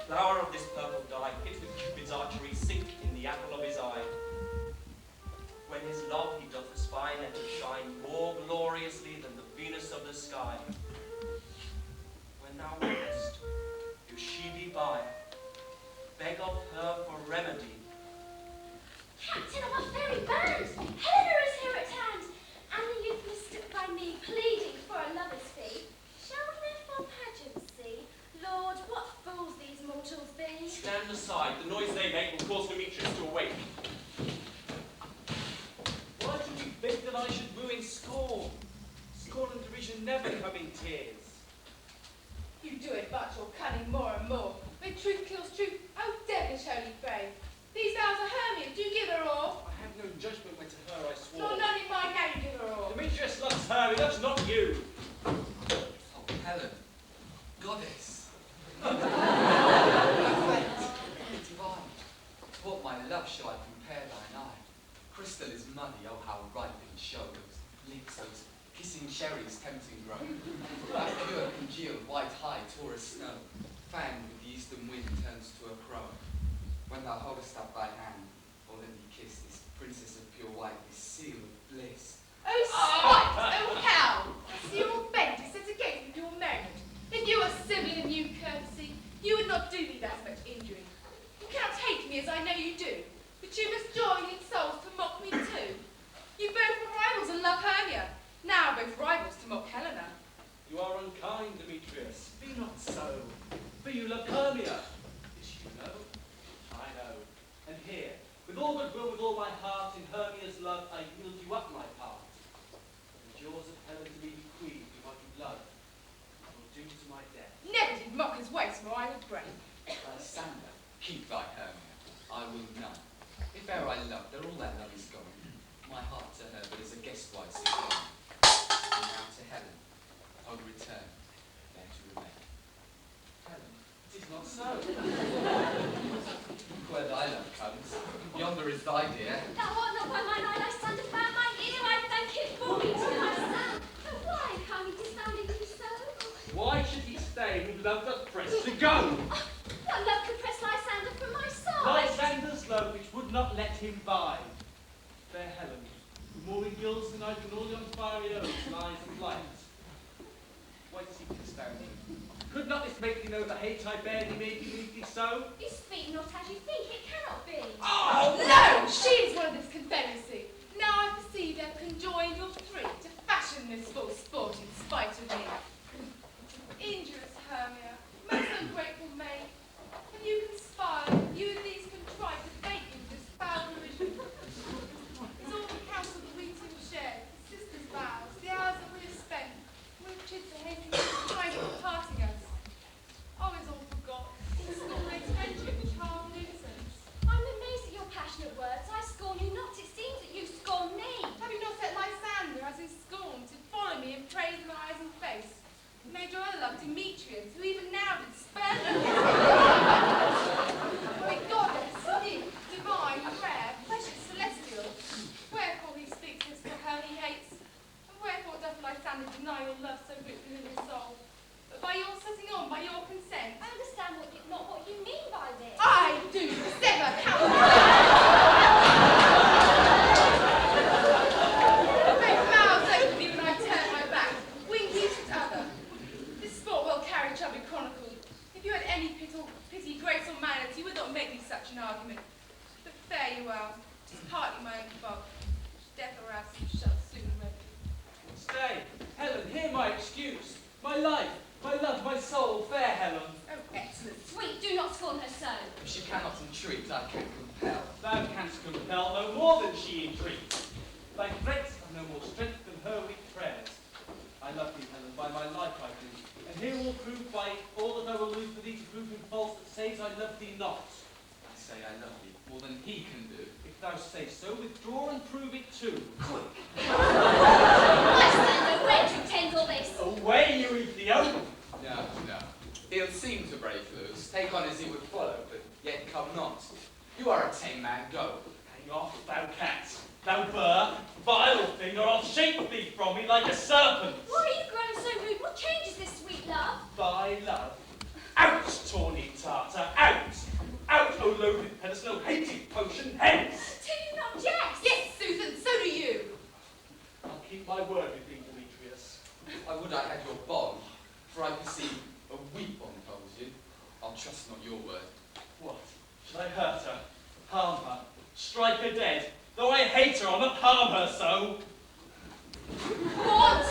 Flower of this purple dye, hit with Cupid's archery, sink in the apple of his eye. When his love he doth espy, let her shine more gloriously than the Venus of the sky. When thou wouldest, if she be by, beg of her for remedy. Captain of our fairy band, Helena is here at hand, and the youth mistook by me, pleading for a lover's fee. Shall we therefore pageants see? Lord, what fools these mortals be! Stand aside, the noise they make will cause Demetrius to awake. Why do you think that I should woo in scorn? Scorn and derision never come in tears. You do advance your cunning more and more. When truth kills truth, oh devilish holy brave. These vows are Hermia, do you give her all? I have no judgment when to her I swore. Nor none in mine now you give her all. Demetrius loves her, he loves not you. Oh, Helen, goddess. Divine, to what my love shall I compare thine eye? Crystal is muddy, oh how ripe in show, those lips, those kissing cherries tempting grow. That pure congealed white high Taurus snow, fanged with the eastern wind turns to a crow. When thou holdest up thy hand, or let me kiss this princess of pure white, this seal of bliss. Oh spite, oh hell! I see you all bent to set against with your merriment. If you were civil and you courtesy, you would not do me that much injury. You cannot hate me as I know you do, but you must join in souls to mock me too. You both were rivals and love Hermia, now both rivals to mock Helena. You are unkind, Demetrius. Be not so. For you love Hermia. This you know. I know. And here, with all goodwill, with all my heart, in Hermia's love, I yield you up my part. And yours of Helen to be bequeathed with my blood, I will do to my death. Never did mockers waste more I would break. Lysander, keep thy Hermia, I will none. If e'er I loved her, all that love is gone. My heart to her but as a guest wife sits on. And now to Helen, I'll return, there to remain. Helen, it is not so. Where thy love comes, yonder is thy dear. Thou art not by mine eye, Lysander, found mine ear, I thank it for me to myself. But why, Harmy, disfounding you so? Why should he stay who love doth press to go? What love could press Lysander from my side? Lysander's love which would not let him bide. Fair Helen, who more in gills than I can all yon fiery oaks lies and light. Why seek this founding? Could not this make thee know the hate I bear thee made thee leave thee so? You speak not as you think, it cannot be. Oh no! She is one of this confederacy. Now I perceive they've conjoined your three to fashion this false sport in spite of me. Injurious Hermia, most ungrateful maid, and you conspire, you and these contrive to bait into this foul derision. Is all the counsel that we two shared, the sisters' vows, the hours that we have spent, we've chid the hasty time of parting us. Oh, is all forgot, in school-age friendship, child innocence. I'm amazed at your passionate words. I scorn love so written in his soul. But by your setting on, by your consent, I understand not what you mean by this. I do sever count. Make mouths open me when I turn my back, wing each at other. This sport well carried shall be chronicled. If you had any pity, grace, or manners, you would not make me such an argument. But fair you are, 'tis partly my own fault. Death or else you shall soon remedy. Stay, Helen, hear my excuse. My life, my love, my soul, fair Helen. Oh, excellent. Sweet, do not scorn her so. If she cannot entreat, I can compel. Thou canst compel no more than she entreats. Thy threats have no more strength than her weak prayers. I love thee, Helen, by my life I do. And here will prove by all that I will lose for thee to prove him false that says I love thee not. I say I love thee more than he can do. If thou say so, withdraw and prove it too. Quick! Lysander, where do you tend all this? Away, you Ethiop! No. He'll seem to break loose, take on as he would follow, but yet come not. You are a tame man, go. Hang off, thou cat, thou burr, vile thing, or I'll shake thee from me like a serpent. Why are you growing so rude? What changes this sweet love? Thy love. Out, tawny Tartar, out! Out, O loathed pedestal, hated potion, hence! Do you not jest? Yes, Susan, so do you. I'll keep my word with thee, Demetrius. I would I had your bond, for I perceive a weak bond holds you. I'll trust not your word. What? Should I hurt her, harm her, strike her dead? Though I hate her, I'll not harm her so. What?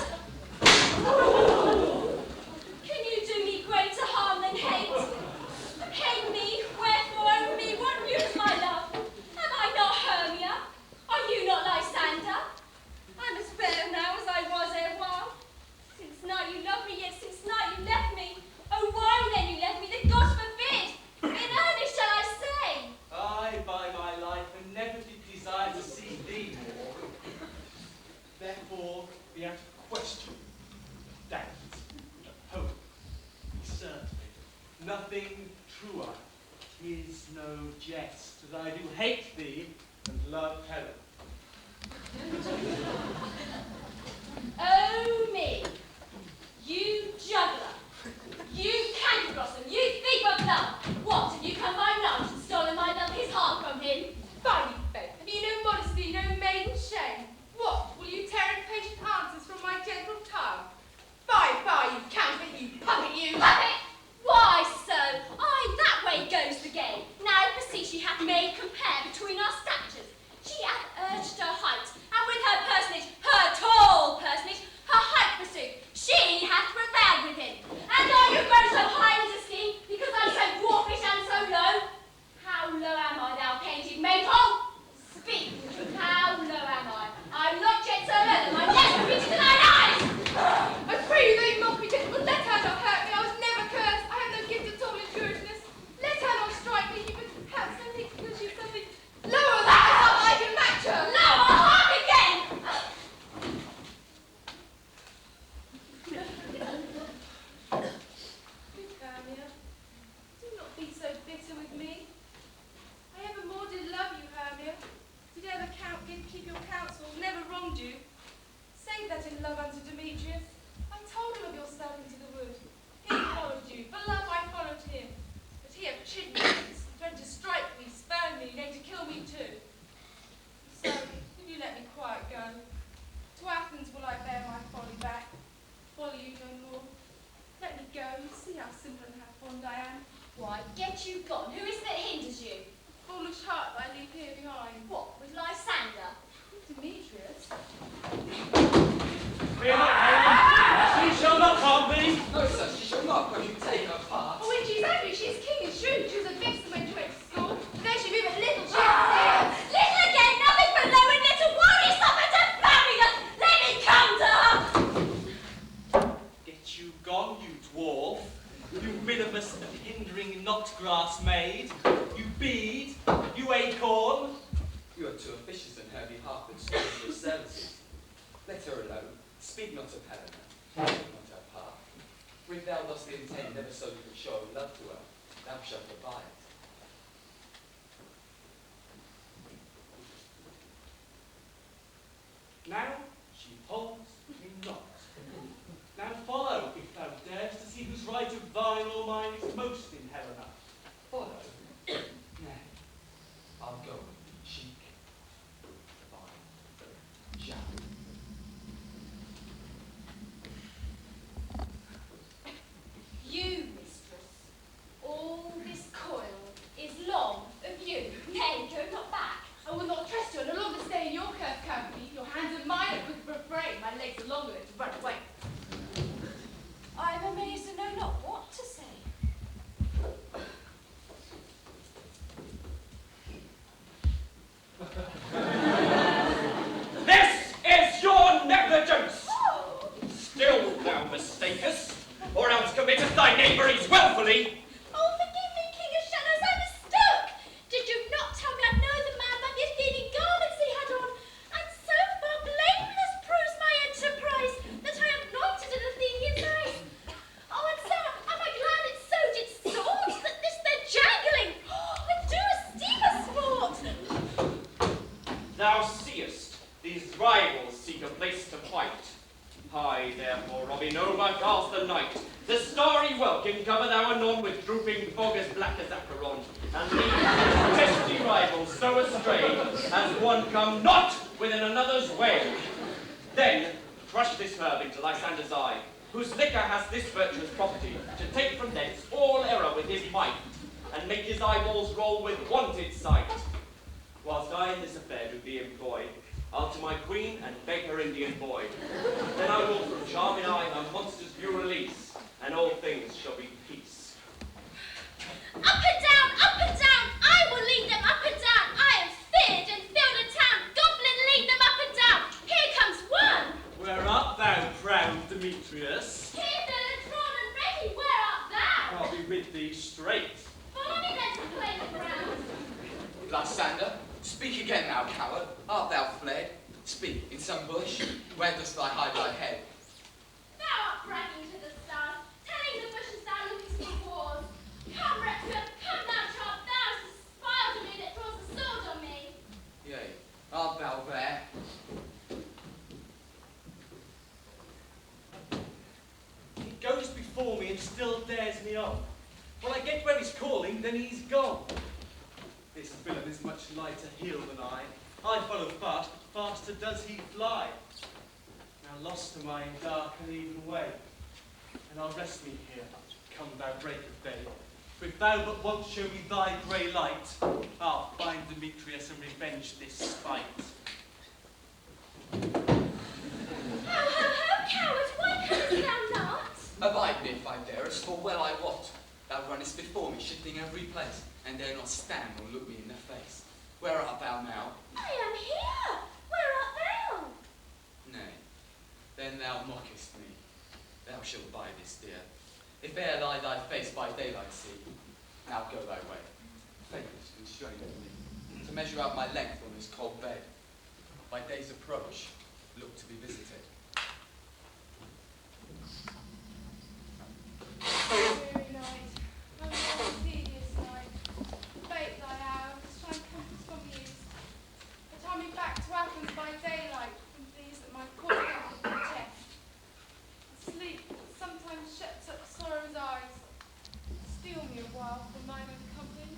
Can you do me greater harm than hate? Hate me, wherefore over me, what news, my love? Am I not Hermia? Are you not Lysander? I'm as fair now as I was ere while. Since night you loved me, yet since night you left me. Oh, why then you left me, the gods forbid! In earnest shall I say? I, by my life, and never did desire to see thee more. Therefore, be out of question. Doubt, hope, be certain. Nothing truer is no jest, that I do hate thee and love Helen. Oh, me! You juggler! You candy blossom! You thief of love! What, have you come by night and stolen my love, his heart from him? Fie, you faith. Have you no modesty, no maiden shame? What, will you tear impatient answers from my gentle tongue? Fie, you counterfeit, you puppet, you! Puppet! Why so? Aye, that way goes the game. Now perceive she hath made compare between our statures. She hath urged her height, and with her personage, her tall personage, her height pursued, she hath prevailed with him. And are you grown so high in his esteem, because I'm so dwarfish and so low? How low am I, thou painted maypole? Speak, how low am I? I'm not yet so low that my next will reach to thine eyes! I pray you, though you mock me, but let her not hurt me. I was never cursed. I have no gift at all in Puritanism. Let her not strike me, but perhaps I think because she's something lower than I can match her. Lower, hark again! Good Hermia, do not be so bitter with me. I evermore did love you, Hermia. Did ever keep your counsel, never wronged you. Save that in love unto Demetrius. I told him of your stealth into the wood. He followed you, for love I followed him. But he have chid me, threatened to strike me, spurn me, nay, to kill me too. So, will you let me quiet go? To Athens will I bear my folly back. Follow you no more. Let me go, see how simple and how fond I am. Why, get you gone. Who is it that hinders you? Foolish heart that I leave here behind. What, with Lysander? Demetrius? Fear not, Helen. She shall not harm thee. No, sir, she shall not, but you take her part. Oh, when she's angry, she's keen and shrewd. She was a vixen when she went to school. There she be but little chance. Little again, nothing but low and little. Worry, suffer to marry us. Let me come to her. Get you gone, you dwarf. You minibus and hindering knot grass maid. You bead. You acorn. You are too officious in her behalf and spoil your services. Let her alone. Speak not of Helena. Take not her part. For if thou dost intend never so little show of love to her, thou shalt abide. Now she holds me not. Now thou seest, these rivals seek a place to fight. High, therefore, Robin, overcast the night. The starry welkin cover thou anon with drooping fog as black as Acheron, and lead these testy rivals so astray as one come not within another's way. Then crush this herb into Lysander's eye, whose liquor has this virtuous property, to take from thence all error with his might, and make his eyeballs roll with wonted sight. Whilst I in this affair do be employed, I'll to my queen and beg her Indian boy. Then I will from charming eye her monster's view release, and all things shall be peace. Up and down, I will lead them up and down. I am feared and filled a town. Goblin, lead them up and down. Here comes one. Where art thou, proud Demetrius? Here, villain, drawn and ready, where art thou? I'll be with thee straight. Follow me then to play the ground. Lysander, speak again, thou coward. Art thou fled? Speak, in some bush? Where dost thou hide thy head? Thou art bragging to the stars, telling the bushes thou lookest for wars. Come, recreant, come thou child, thou hast aspired to me that draws a sword on me. Yea, art thou there? He goes before me and still dares me on. When I get where he's calling, then he's gone. This villain is much lighter heel than I. I follow fast, but faster does he fly. Now lost am I in dark and evil way, and I'll rest me here, come thou break of day. For if thou but once show me thy grey light, I'll find Demetrius and revenge this spite. Ho, ho, ho, coward, why comest thou not? Abide me if I darest, for well I wot. Thou runnest before me, shifting every place, and dare not stand or look me in the face. Where art thou now? I am here. Where art thou? Nay, then thou mockest me. Thou shalt buy this dear. If e'er lie thy face by daylight see, now go thy way. Faithless and strange to me, to measure out my length on this cold bed. By day's approach, look to be visited. Weary night, a long, tedious night. Fate thy hour, shine comforts from the east. But tie me back to Athens by daylight, from these that my court will protect. Sleep sometimes shuts up sorrow's eyes. Steal me a while from mine own company.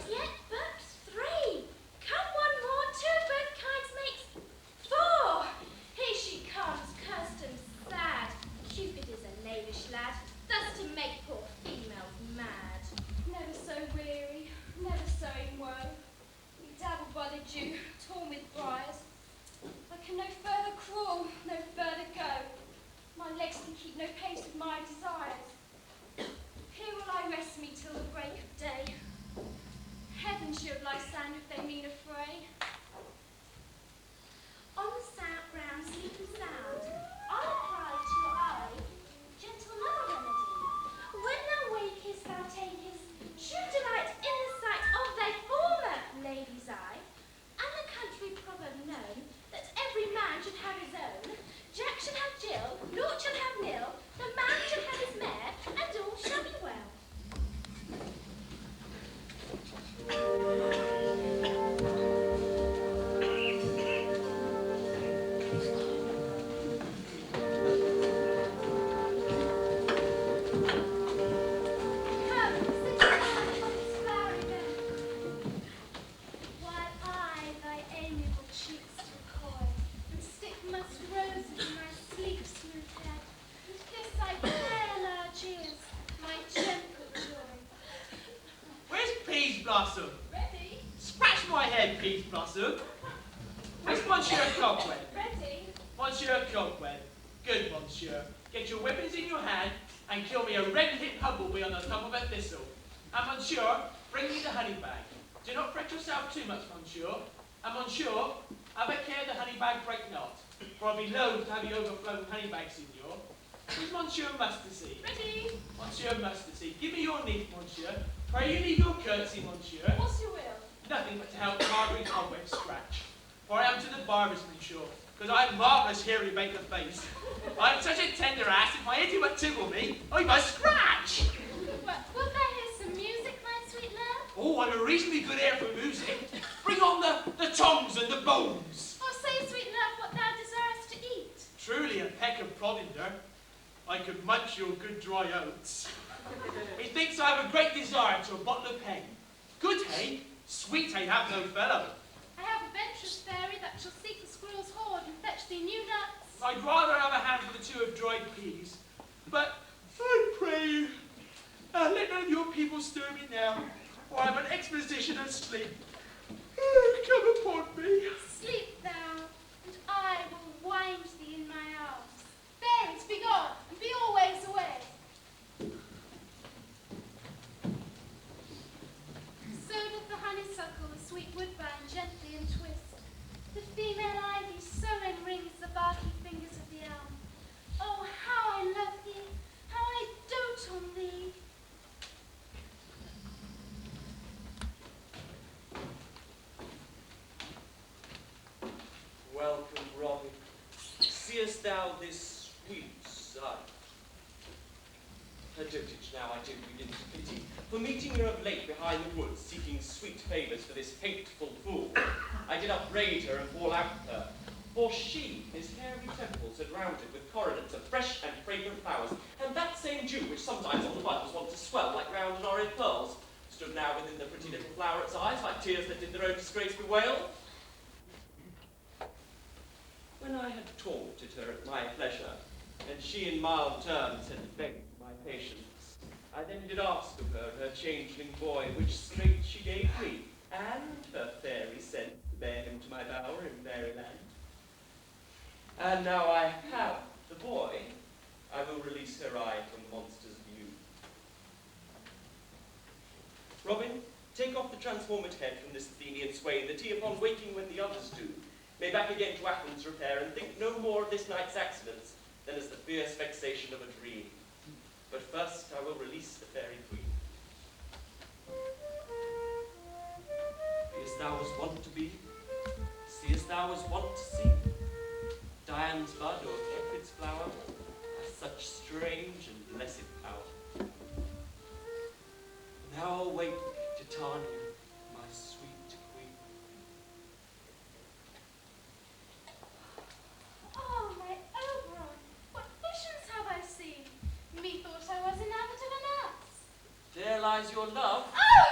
Yet but three. Come one more, two, both kinds makes four. Here she comes, cursed and sad. Cupid is a knavish lad, thus to make poor females mad. Never so weary, never so in woe. We dabble by the dew, torn with briars. I can no further crawl, no further go. My legs can keep no pace with my desires. Here will I rest me till the break of day. Heaven shield Lysander if they mean a fray. On the ground sleep and sound, I'll apply to your eye gentle love remedy. When thou wakest, thou takest true delight in the sight of thy former lady's eye, and the country proverb known that every man should have his own. Jack should have Jill, Lord shall have Nil, the man should have his mare, and all shall be well. Blossom. Ready? Scratch my head, Peas Blossom. Where's Monsieur Cobweb? Ready? Monsieur Cobweb. Good, Monsieur. Get your weapons in your hand and kill me a red-hit humblebee on the top of a thistle. And Monsieur, bring me the honey bag. Do not fret yourself too much, Monsieur. And Monsieur, have a care the honey bag break not, for I'll be loath to have you overflown honey bag, Signor. Where's Monsieur Mustasy? Ready? Monsieur Mustasy, give me your niece, Monsieur. Pray you leave your courtesy, Monsieur. What's your will? Nothing but to help Margaret Cobweb scratch. For I am to the barber's, Monsieur, because I am marvellous here you make the face. I am such a tender ass, if my idiot would tickle me, I must scratch. But will thou hear some music, my sweet love? Oh, I'm a reasonably good ear for music. Bring on the tongs and the bones. Or say, sweet love, what thou desirest to eat. Truly a peck of provender. I could munch your good dry oats. Methinks I have a great desire to a bottle of hay. Good hay, sweet hay have no fellow. I have a venturous fairy that shall seek the squirrel's hoard and fetch thee new nuts. I'd rather have a handful or two of dried peas. But I pray you, let none of your people stir me now, or I have an exposition of sleep. Come upon me. Sleep thou, and I will wind thee in my arms. Fairies, be gone, and be always away. So doth the honeysuckle the sweet woodbine gently entwist. The female ivy so enrings the barky fingers of the elm. Oh, how I love thee, how I dote on thee. Welcome, Robin. Seest thou this sweet sight? Her dotage now I do begin to pity, for meeting her of late behind the woods, seeking sweet favours for this hateful fool. I did upbraid her and fall out with her, for she his hairy temples had rounded with coronets of fresh and fragrant flowers, and that same dew which sometimes on the bud was wont to swell like round and orient pearls, stood now within the pretty little floweret's eyes, like tears that did their own disgrace bewail. When I had taunted her at my pleasure, and she in mild terms had begged my patience, I then did ask of her changeling boy, which straight she gave me, and her fairy sent to bear him to my bower in Maryland. And now I have the boy, I will release her eye from the monster's view. Robin, take off the transformed head from this Athenian swain, that he upon waking when the others do, may back again to Athens repair, and think no more of this night's accidents than as the fierce vexation of a dream. But first I will release the fairy queen. Be'st thou as wont to be? Seest thou as wont to see? Dian's bud or Cupid's flower has such strange and blessed power. Now awake, Titania, my sweet queen. Oh, my Oberon, what visions have I seen? Methought I was enamored of an ass. There lies your love. Oh!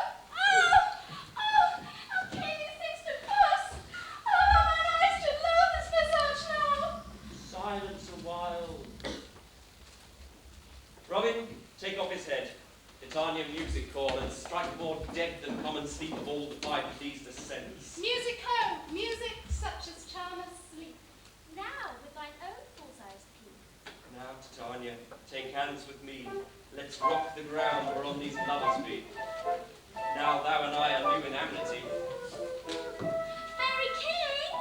How came these things to pass? Oh, how mine eyes to loathe this visage now! Silence a while. Robin, take off his head. Titania music call, and strike more dead than common sleep of all the five of these descents. Music ho! Music such as charmers sleep. Now, with thine own fool's eyes peep. Now, Titania, take hands with me. Let's rock the ground whereon these lovers be. Now thou and I are new in amity. Fairy King!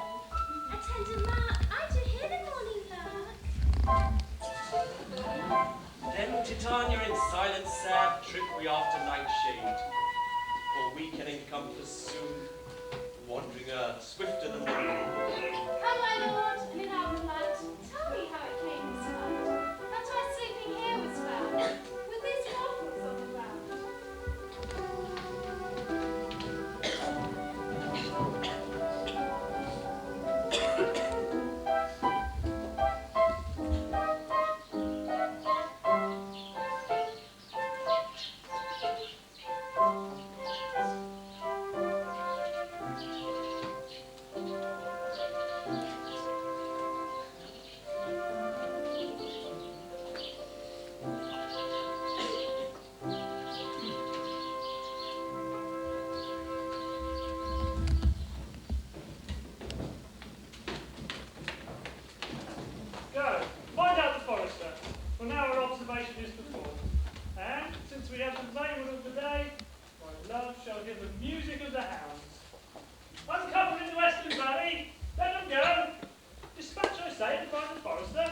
Attendant lark, I do hear the morning lark. Then, Titania, in silent sad trip we after nightshade. For we can encompass soon wandering earth swifter than the wind. Come, my lord, and in our light, tell me how it came this night, that I sleeping here was found, with these waffles on the ground. Go, find out the forester, for now our observation is performed. And, since we have the playwood of the day, my love shall give the music of the hounds. Uncover in the western valley, let them go. Dispatch, I say, to find the forester.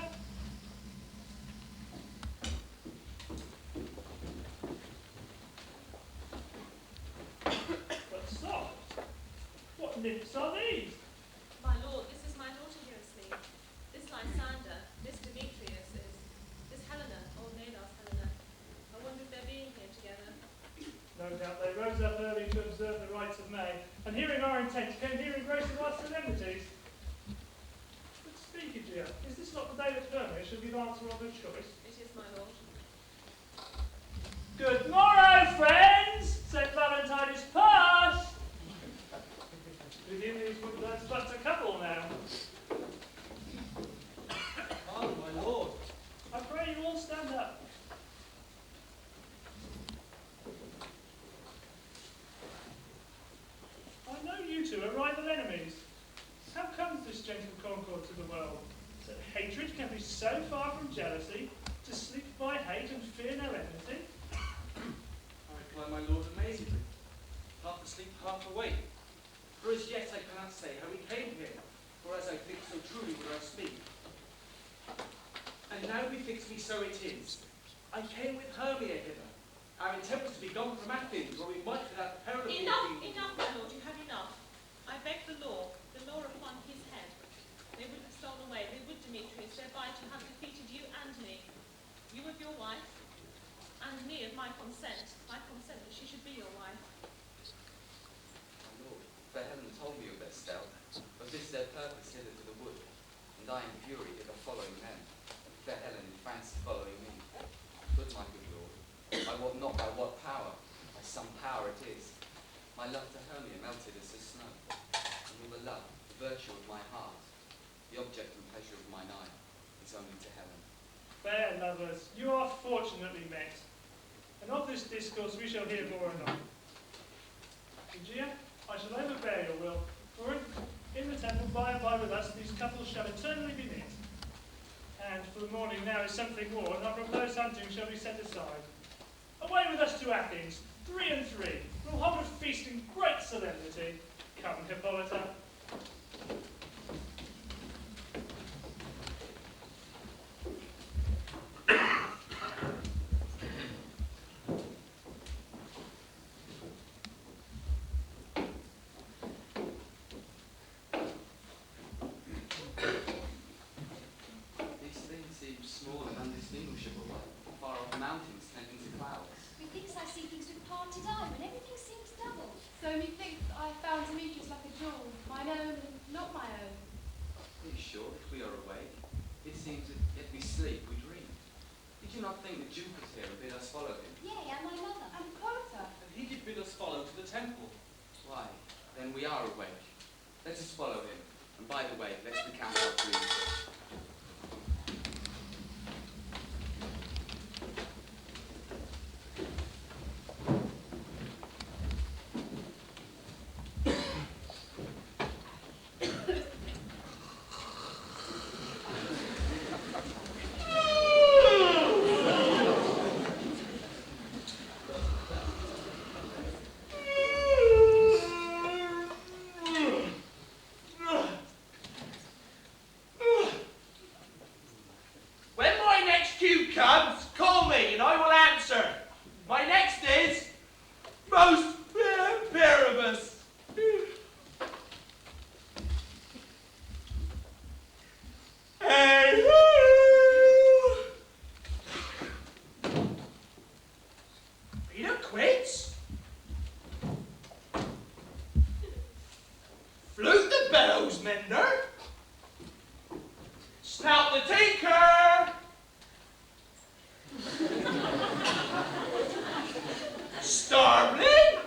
But soft, what nymphs are these? My lord, this is my daughter here asleep. This Lysander, this Demetrius this Helena, old Nadal's Helena. I wonder if they're being here together. No No doubt they rose up early to observe the rites of May, and hearing our intent, came here in grace of our solemnities. But speak, Aegea, is this not the day that Hermia shall give answer of her choice? It is, my lord. Good morrow, friends! St. Valentine is past! Within these woodlands but a couple now. Ah, my lord. I pray you all stand up. I know you two are rival enemies. How comes this gentle concord to the world? That hatred can be so far from jealousy, to sleep by hate and fear no enmity? I reply, my lord, amazingly. Half asleep, half awake. For as yet I cannot say how we came here, for as I think so truly would I speak. And now bethinks me so it is. I came with Hermia hither. Our intent was to be gone from Athens, where we might without peril of being Enough, seen. enough, my lord, you have enough. I beg the law upon his head. They would have stolen away, they would, Demetrius, thereby to have defeated you and me. You of your wife, and me of my consent that she should be your wife. My lord, fair Helen told me of their stealth, of this their purpose hither to the wood, and I in fury hither following them, fair Helen in fancy following me. But my good lord, I wot not by what power, by some power it is. My love to Hermia melted as the snow, and all the love, the virtue of my heart, the object and pleasure of mine eye, is only to Helen. Fair lovers, you are fortunately met, and of this discourse we shall hear more anon. Aegea, I shall overbear your will, for in the temple by and by with us these couples shall eternally be knit. And for the morning now is something more, and our proposed hunting shall be set aside. Away with us to Athens, 3 and 3. We'll hold a feast in great solemnity. Come, Hippolyta. These things seem small and undistinguishable, like far-off mountains turned into clouds. Methinks I see things with parted eye when everything seems double. So methinks I found Demetrius like a jewel, mine own and not my own. Are you sure that we are awake? It seems that yet we sleep, we dream. Did you not think that Duke was here and bid us follow him? Yea, and my mother. And Hippolyta. And he did bid us follow to the temple. Why, then we are awake. Let us follow him. And by the way, let's recount our dreams. When my next cue comes, call me and I will answer. My next is most Paribus. Hey, Peter quits. Flute the bellows mender. Snout the tinker. Starveling.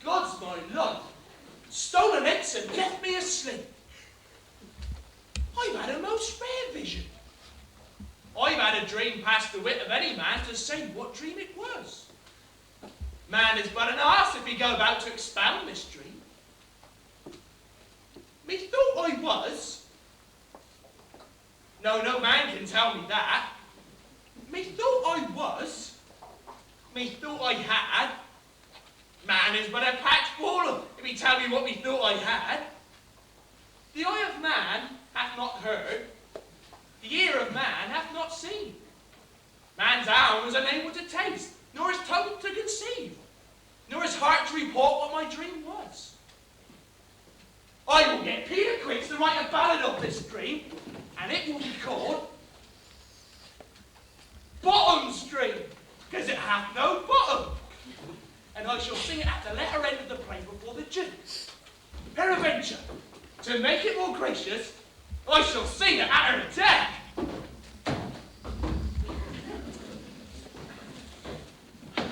God's my love. Stolen Ensign left me asleep. I've had a most rare vision. I've had a dream past the wit of any man to say what dream it was. Man is but an arse if he go about to expound this dream. Methought I was. No man can tell me that. Methought I was. Methought I had. Man is but a patched ball if he tell me what methought I had. The eye of man hath not heard. The ear of man hath not seen. Man's arm is unable to taste, nor his tongue to conceive, nor his heart to report what my dream was. I will get Peter Quince to write a ballad of this dream, and it will be called Bottom Stream. because it hath no bottom. And I shall sing it at the letter end of the play before the Duke. Peradventure, to make it more gracious, I shall sing it at her attack. Have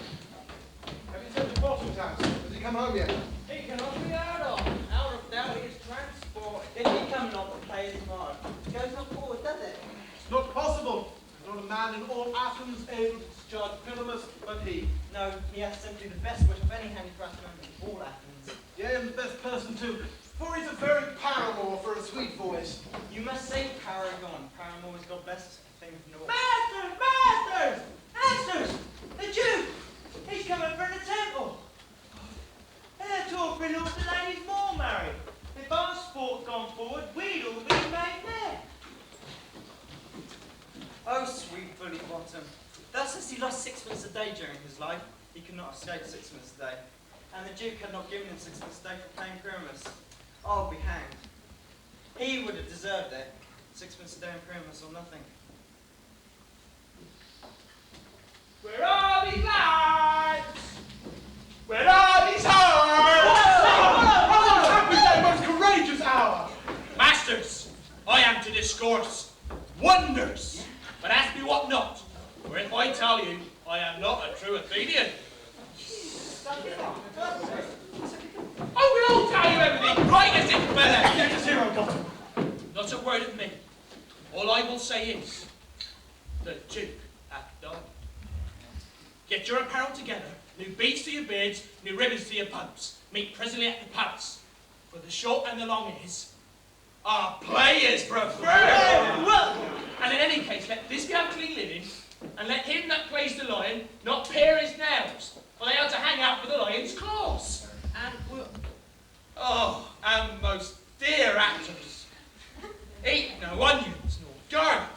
you sent to Bottom's house? Has he come home yet? He cannot be heard of. Out of doubt he is transport. If he come not, the play is marred. It goes not forward, does it? It's not possible. There's not a man in all Athens able to discharge Pyramus but he. No, he has simply the best wit of any handicraftsman in all Athens. Yea, and the best person too, for he's a very paramour for a sweet voice. You must say paragon. Paramour is God best thing of North. Masters! Masters! Masters! The Duke! He's coming from the temple. They're talking of the ladies more married. If our sport's gone forward, we'd all be made there. Oh, sweet bully Bottom. Thus as he lost sixpence a day during his life, he could not escape sixpence a day. And the Duke had not given him sixpence a day for playing Pyramus. I'll be hanged. He would have deserved it. Sixpence a day in Pyramus or nothing. Where are these lads? Where are these hearts? Happy day, most courageous hour! Masters, I am to discourse wonders, but ask me what not, for if I tell you, I am not a true Athenian. I will tell you everything, right as it fell. Let us hear, O Bottom. Not a word of me. All I will say is, the Duke hath died. Get your apparel together, new beads to your beards, new ribbons to your pumps. Meet presently at the palace. For the short and the long is, our play is preferred. And in any case, let this be our clean linen, and let him that plays the lion not pare his nails, for they are to hang out with the lion's claws. And and most dear actors, eat no onions nor garlic,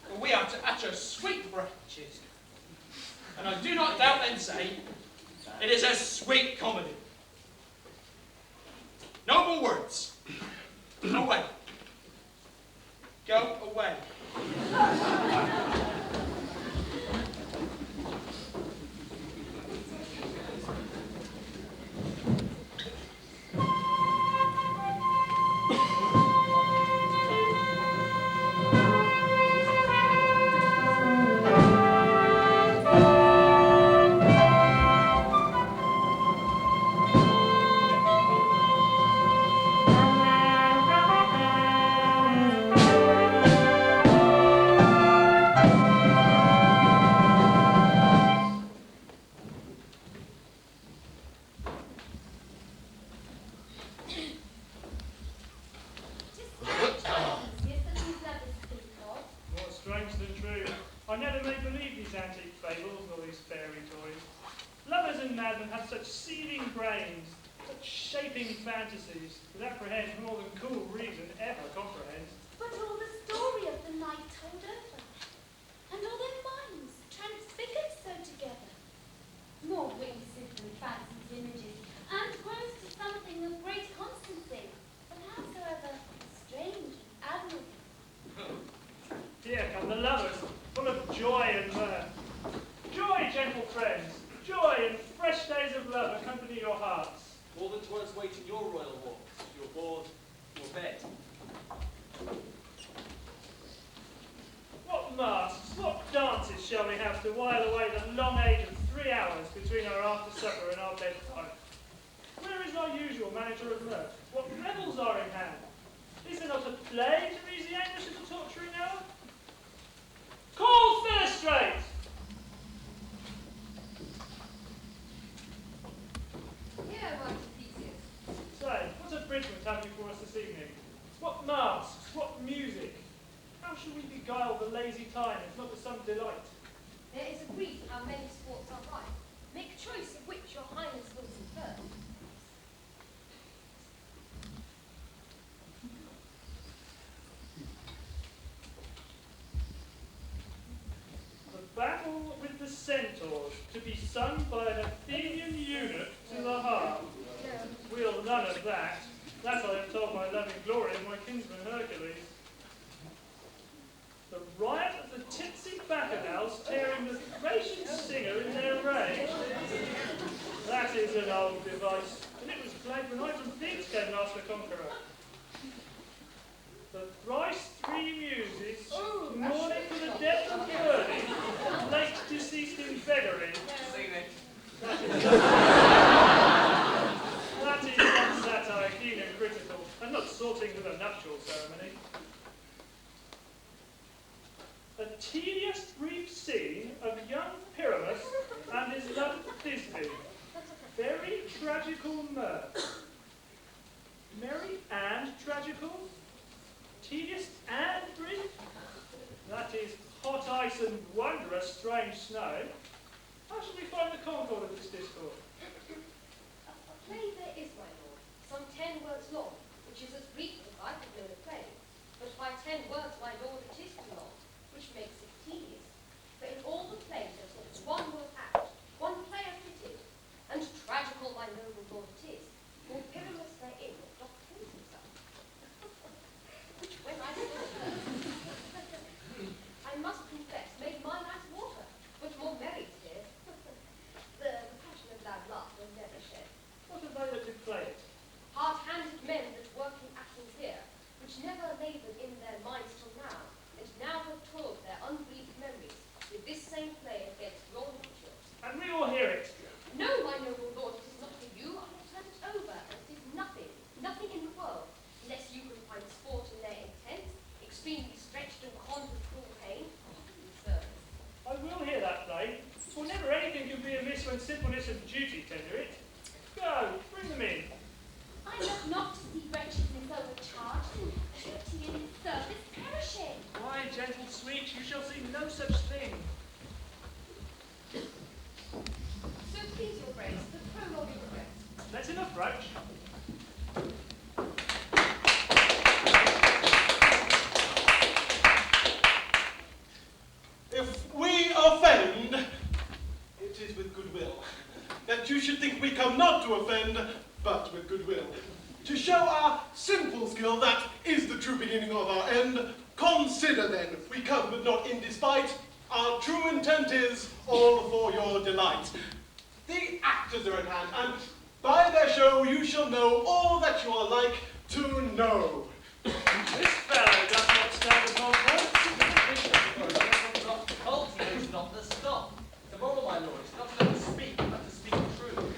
for we are to utter sweet branches. And I do not doubt then say, it is a sweet comedy. No more words. Away. Go away. Fantasies that apprehend more than cool reason ever comprehends. But all the story of the night told over, and all their minds transfigured so together. More witnesses than fancies images, and grows to something of great constancy, but howsoever strange and admirable. Here come the lovers, full of joy and mirth. Joy, gentle friends, joy and fresh days of love accompany your hearts. More than 'twas waiting your royal walks, your board, your bed. What masks, what dances shall we have to while away the long age of 3 hours between our after supper and our bedtime? Where is our usual manager of mirth? What revels are in hand? Is there not a play to ease the anguish of the torturing hour? Call Philostrate! Say, what abridgment have you for us this evening? What masks, what music? How shall we beguile the lazy time, if not with some delight? There is agreed how many sports are right. Make choice of which your highness will prefer. The battle with the centaurs, to be sung by an Athenian eunuch to the harp. We'll none of that. That I have told my loving glory of my kinsman Hercules. The riot of the tipsy bacchanals tearing the Thracian singer in their rage. That is an old device, and it was played when I from Thebes came last the conqueror. The thrice three muses, mourning for the death of Birdie, late deceased in beggary. That is not satire, keen and critical, and not sorting with a nuptial ceremony. A tedious brief scene of young Pyramus and his love Thisbe. Very tragical mirth. Merry and tragical? Tedious and brief? That is hot ice and wondrous strange snow. How shall we find the concord of this discourse? A play there is, my lord, some 10 words long, which is as brief as I could know a play. But by 10 words, my lord, it is too long, which makes it tedious. For in all the plays there's not one word act, one player fitted, and tragical, my noble lord, it is, for Pyramus therein doth praise himself. Which when I saw first, I must confess, made mine as water, but more merry tears. The passion of loud laughter never shed. What have they that did play it? Hard-handed men that work in Athens here, which never laboured in their minds till now, and now have toiled their unbreathed memories with this same play against your nuptials. And we all hear it. No, my noble lord, it is not for you. I have turned it over, and it is nothing, nothing in the world, unless you can find sport in their intent, extremely stretched and conned with cruel pain. Sir, I will hear that play, for never anything can be amiss when simpleness of duty tender it. Go, bring them in. I love not to see wretchedness overcharged, and duty in its service perishing. Why, gentle sweet, you shall see no such thing. so please your grace, the prologue of the rest. Let him approach. If we offend, it is with goodwill. That you should think we come not to offend, but with goodwill. To show our simple skill, that is the true beginning of our end. Consider then, we come but not in despite. Our true intent is all for your delight. The actors are at hand, and by their show you shall know all that you are like to know. This fellow does not stand upon board. Cultivate not the stop. The moral, my lord, is not to let us speak, but to speak true.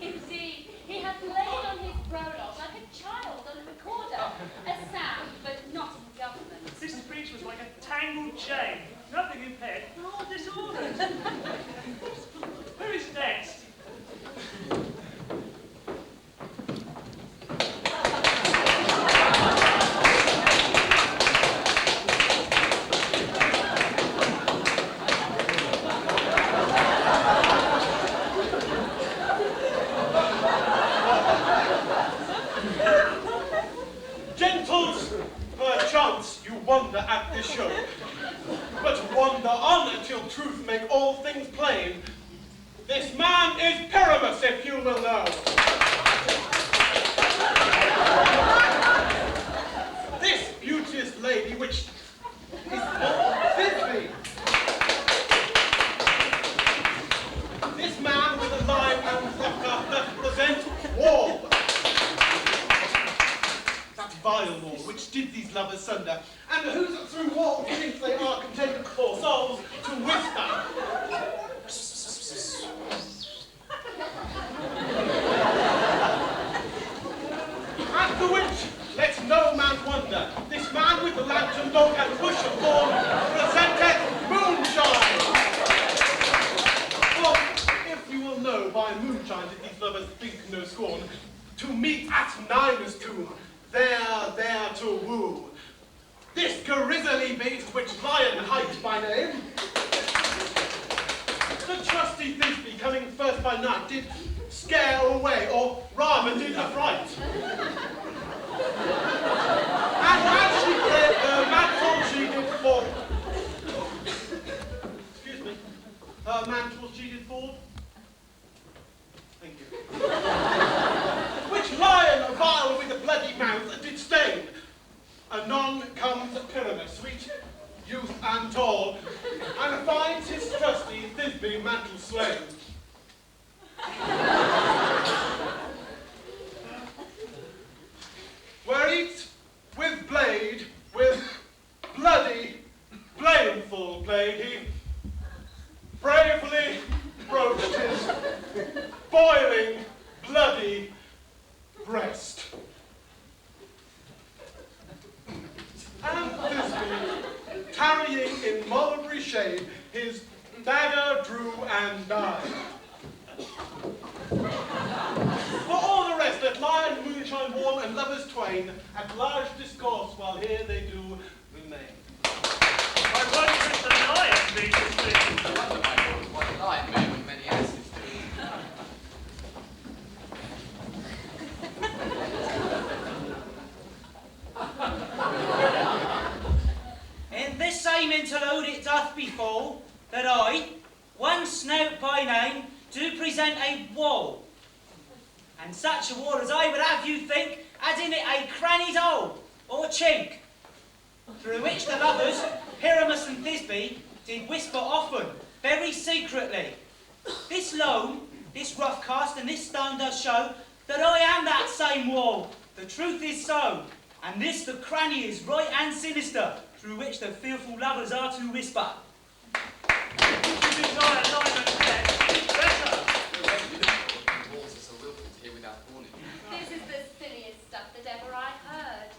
Indeed, he hath laid on his prologue like a child on a recorder, a sound, but not in government. This speech was like a tangled chain, nothing impaired, but all disordered. Who is next? Gentles, perchance you wonder at this show, but wander on until truth make all things plain. This man is Pyramus, if you will know. This beauteous lady, which is Thisbe. This man with a lion and rocker that presents war. That vile war which did these lovers sunder, and whose through war think they are contented for souls to whisper. At the which, let no man wonder, this man with the lantern dog and bush of thorn presenteth moonshine. For if you will know by moonshine did these lovers think no scorn, to meet at Ninus' tomb, there to woo. This grisly beast which lion hight by name, the trusty Thisbe coming first by night did scare away, or rather did affright. And as she fled, her mantle she did fall. Excuse me, her mantle she did fall. Thank you. Which lion vile with a bloody mouth did stain. Anon comes Pyramus, sweet youth and tall, wall and lovers twain at large discourse while here they do remain. I wonder if the lion be the thing. I wonder, my lord, what a lion may with many asses do. In this same interlude it doth befall that I, one snout by name, do present a wall. And such a wall as I would have you think had in it a crannied hole, or chink, through which the lovers, Pyramus and Thisbe, did whisper often, very secretly. This loam, this rough cast, and this stone does show that I am that same wall. The truth is so, and this the cranny is right and sinister, through which the fearful lovers are to whisper. You desire Lyman's death, better. Walls are so wilful to hear without warning. This is the silliest stuff that ever I heard.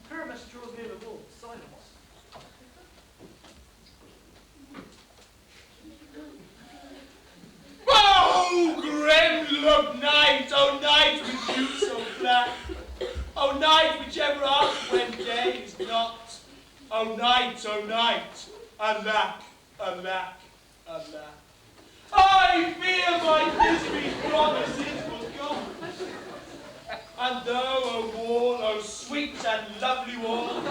Pyramus draws near the wall. Silence. Oh, grim look night, oh night with you so black. Oh night which ever after when day is not. Oh night, alack, alack, alack. I fear my Thisbe's promises will go. And thou, O wall, O sweet and lovely wall,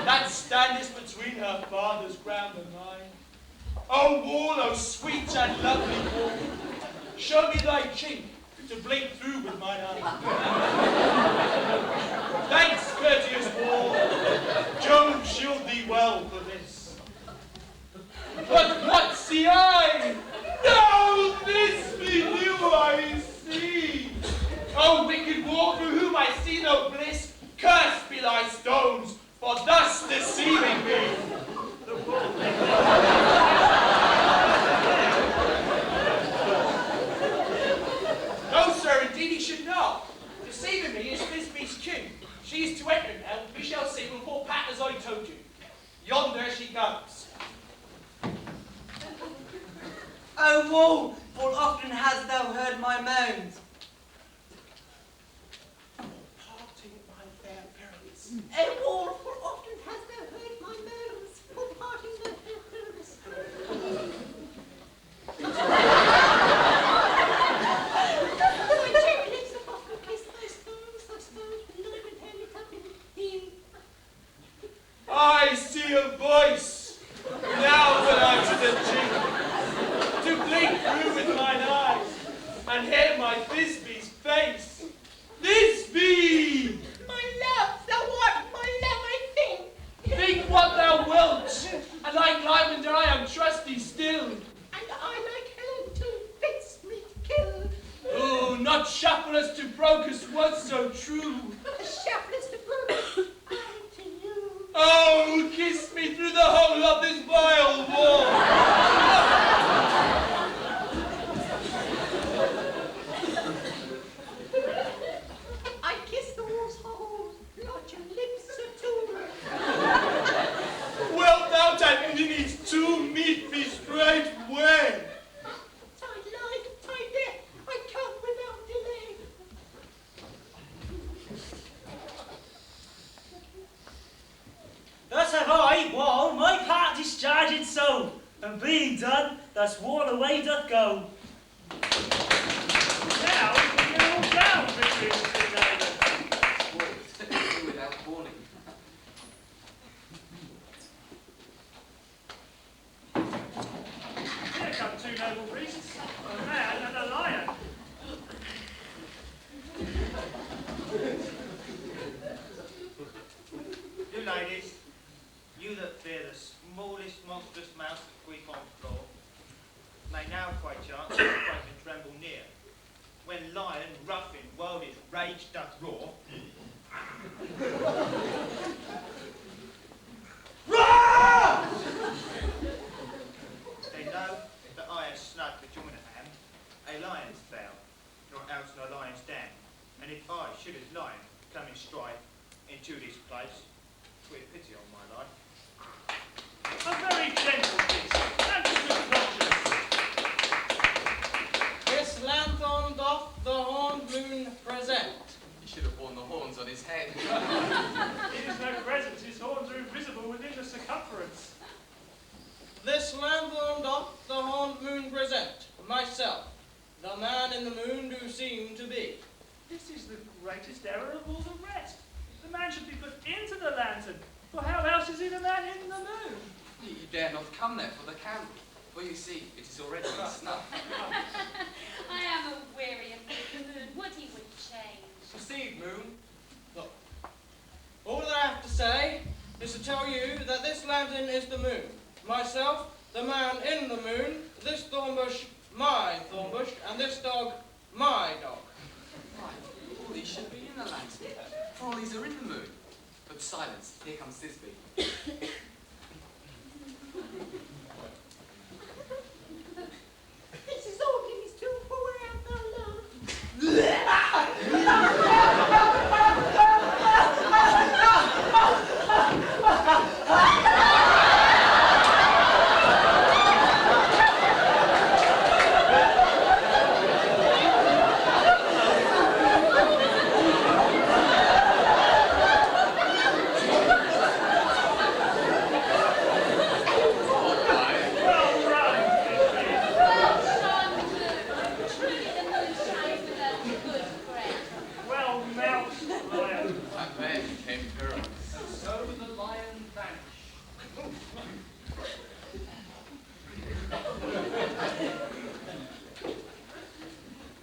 that standest between her father's ground and mine. O wall, O sweet and lovely wall, show me thy chink to blink through with mine eye. Thanks, courteous wall, Jove shield thee well for this. But what see I? No, this me new I see. O wicked wall, through whom I see no bliss, cursed be thy stones for thus deceiving me. The wall. No, sir, indeed he should not. Deceiving me is Thisbe's king. She is to enter now. We shall see before Pat as I told you. Yonder she comes. O wall, full often hast thou heard my moans. Parting my fair parents. O wall, full often hast thou heard my moans, for parting my fair parents. I see a voice. Now will I to the chink, to blink through with mine eyes, and hear my Thisbe's face. Thisbe! My love, thou art my love, I think. Think what thou wilt, and like Lymander I am trusty still. And I like Helen to fits me to kill. Oh, not shufflers to Brocus was so true. The shufflers to Brocus, I to you. Oh, kiss me through the whole of this vile wall. I kiss the wall's hole, not your lips at all. Wilt thou take these to meet me straightway? Tide life, tide death, I come without delay. Thus have I, wall, my part discharged so, and being done, thus wall away doth go. Now we can get all down between the two neighbours. Walls without warning. Here come two noble priests, a man and a lion. You ladies, you that fear the smallest monstrous mouse that creep on the floor, may now quite chance to quite and tremble near, when lion, rough in wildest rage doth roar. Roar! They know that I have snug between a hand, a lion's fell, nor else no lion's den, and if I should as lion come in strife into this place, twere pity on my life. A very gentle beast, and a good conscience. This lanthorn doth the horned moon present. You should have worn the horns on his head. He is no presence, his horns are invisible within the circumference. This lanthorn doth the horned moon present, myself, the man in the moon do seem to be. This is the greatest error of all the rest. The man should be put into the lantern, for how else is he the man in the moon? You dare not come there for the candle, for you see, it is already in snuff. I am a weary of the moon. Would he would change? Proceed, moon. Look, all that I have to say is to tell you that this lantern is the moon. Myself, the man in the moon, this thorn bush, my thorn bush, and this dog, my dog. All these should be in the lantern, for all these are in the moon. But silence, here comes Thisbe. This is all he's doing for where love.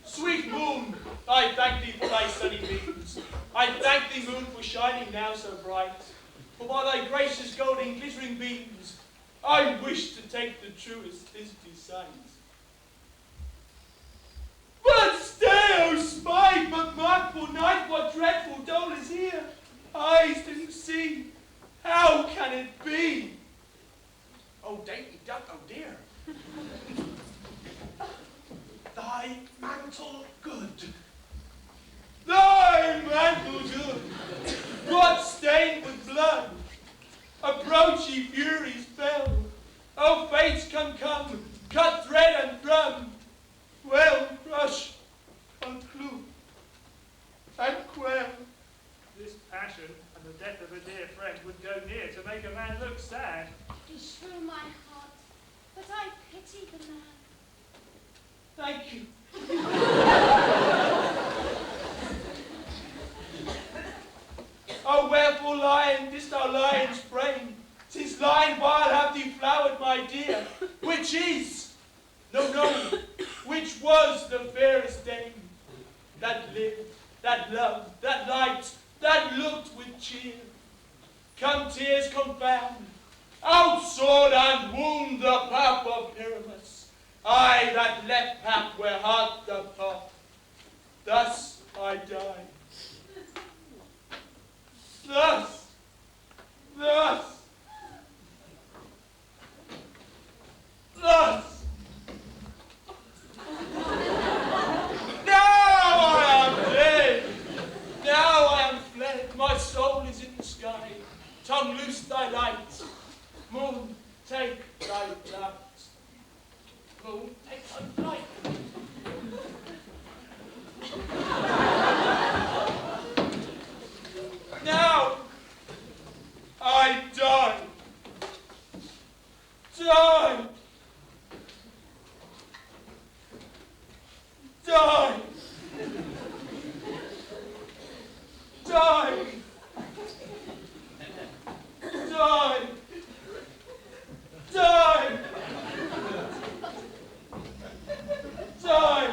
Sweet moon, I thank thee for thy sunny beams. I thank thee, moon, for shining now so bright. For by thy gracious golden glittering beams, I wish to take the truest Thisbe signs. But stay, O spy, but mark for night what dreadful dole is here. Eyes didn't see, how can it be? Oh, dainty duck, oh dear. Thy mantle good. Thy mantle good. What stained with blood? Approach ye furies fell. Oh, fates come, cut thread and drum. Well, crush, unclue, and quell. This passion and the death of a dear friend would go near to make a man look sad. Beshrew my heart, but I pity the man. Thank you. Oh, wherefore, lion, didst thou lion's frame? Since lion while have thee flowered, my dear, which is, no, which was the fairest dame that lived, that loved, that liked, that looked with cheer. Come, tears confound, out sword and wound the pap of Pyramus. I that left pap where heart doth thought, thus I die. Thus. Now I am dead. Now I am fled. My soul is in the sky. Tongue, loose thy light. Moon, take thy flight. Moon, take thy flight. Now I die. Die. Die. Die. Die. Die. Die.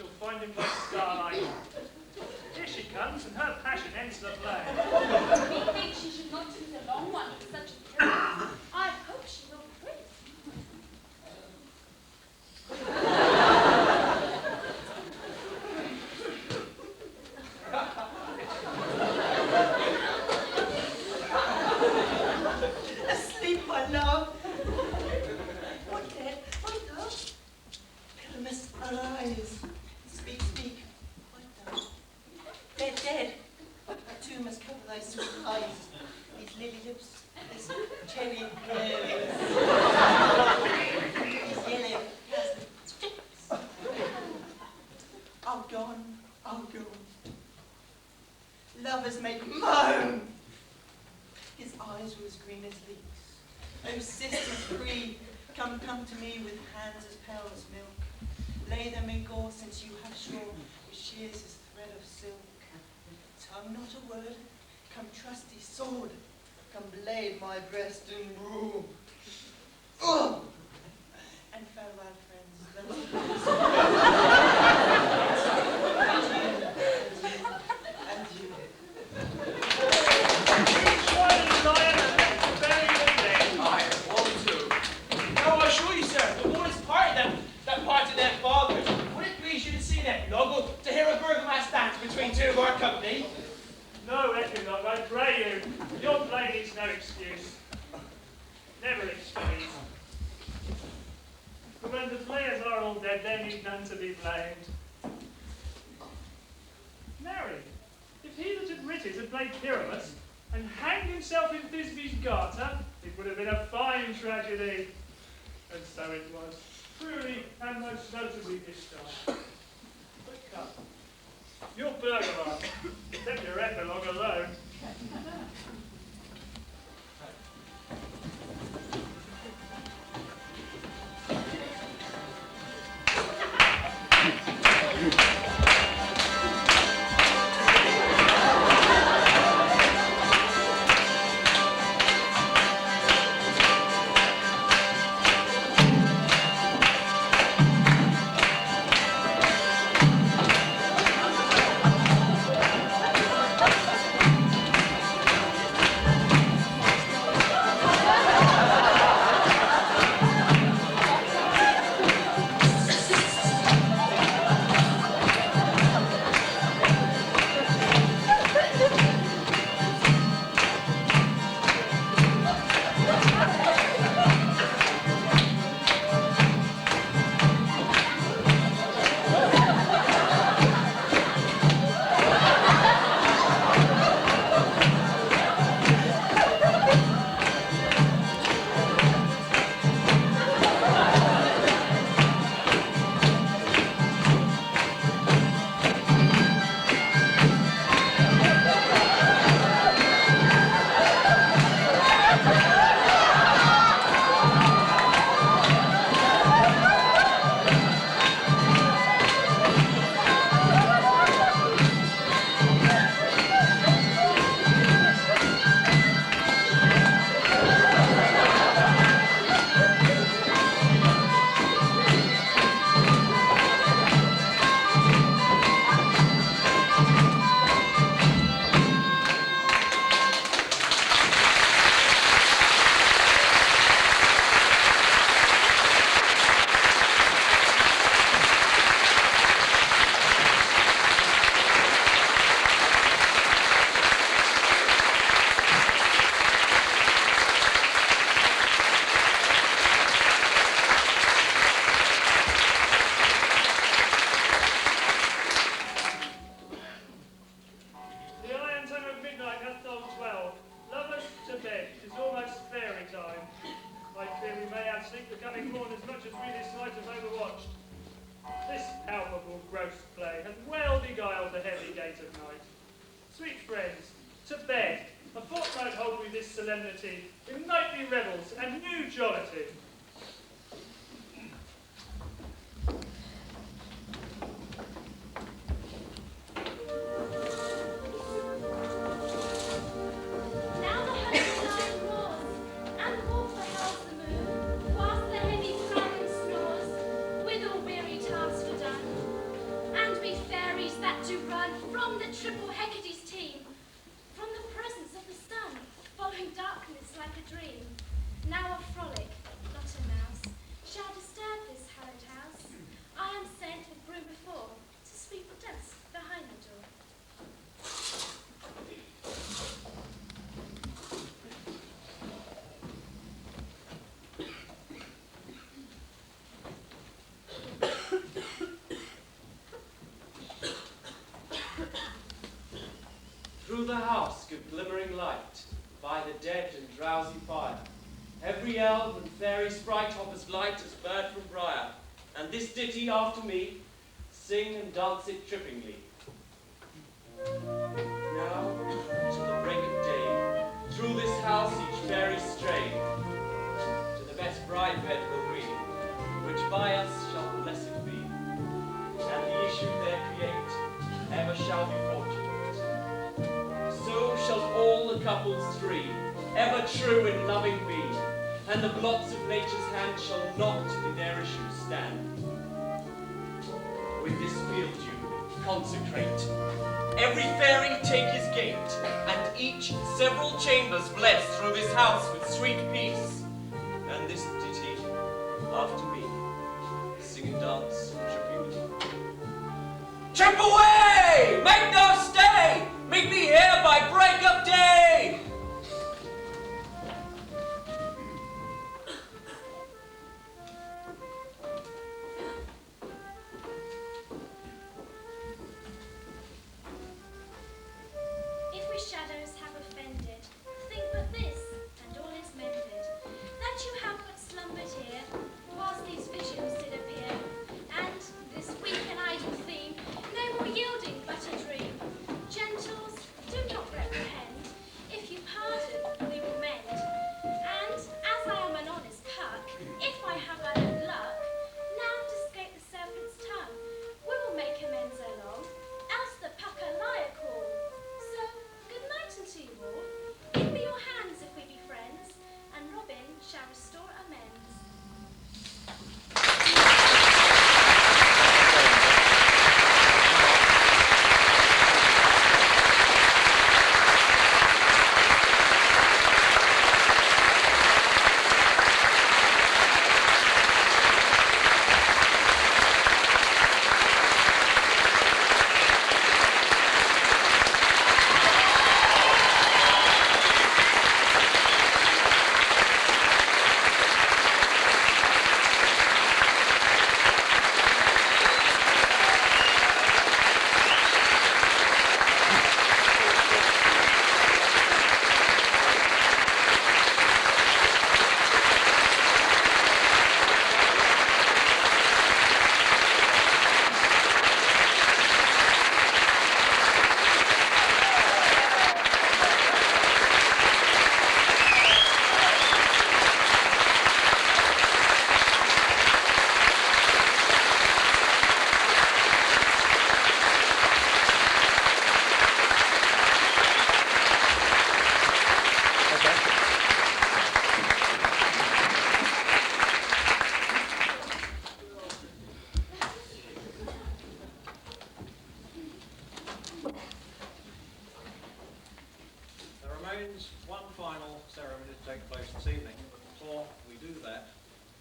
shall find him like starlight. Here she comes, and her passion ends the play. Methinks she should not choose a long one for such a period. I hope she will quit. Asleep, my love. What dead? What love? Pyramus, arise. Speak, speak. What love? They're dead. Too must cover thy sweet eyes. These lily lips, this cherry hair, these yellow lips. All gone, all gone. Lovers make moan. His eyes were as green as leeks. Oh, sisters free, come to me with hands as pale as milk. Lay them in gore, since you have shore, with shears as thread of silk. Tongue not a word, come trusty sword, come blade my breast and rule. Oh! And farewell, friends. And you. Aye, all too. Now I assure you, sir, the one is parted that parted their fathers. Would it please you to see them, Noggle, to hear a burgomaster dance between two of our company? No, Epilogue, I pray you. Your play needs no excuse. Never excuse. For when the players are all dead, there need none to be blamed. Marry, if he that had writ it had played Pyramus, and hanged himself in Thisby's garter, it would have been a fine tragedy. And so it was, truly and most notably discharged. But come, your burgomaster, let your epilogue alone. In nightly revels and new jollity. Now the host line roars, and forth beheld the moon, whilst the heavy dragon snores, with all weary tasks were done. waves that do run from the triple Hecate's team, from the presence of the sun, following darkness like a dream. Now a frolic, not a mouse, shall disturb this hallowed house. I am sent with broom before to sweep the dust behind the door. Through the house give glimmering light, by the dead and drowsy fire. Every elf and fairy sprite offers light as bird from briar, and this ditty after me, sing and dance it trippingly. Now, till the break of day, through this house each fairy stray, to the best bride bed will we, which by us shall blessed be, and the issue there create, ever shall be fortunate. So shall all the couples three, ever true in loving be, and the blots of nature's hand shall not in their issue stand. With this field you consecrate, every fairy take his gate, and each several chambers bless through this house with sweet peace. And this ditty, after me, sing and dance trippingly. Trip away! Make no stay! Meet me here by break of day! If we shadows have offended, think but this, and all is mended, that you have but slumbered here, whilst these visions did appear, and this weak and idle theme, no more yielding but a dream. Gentles, do not reprehend, if you pardon, we will mend. And, as I am an honest cuck, if I have had luck, now to escape the serpent's tongue, we will make amends along, else the pucker liar call. So, good night unto you all. Give me your hands if we be friends, and Robin shall restore amends. There remains one final ceremony to take place this evening. Before we do that,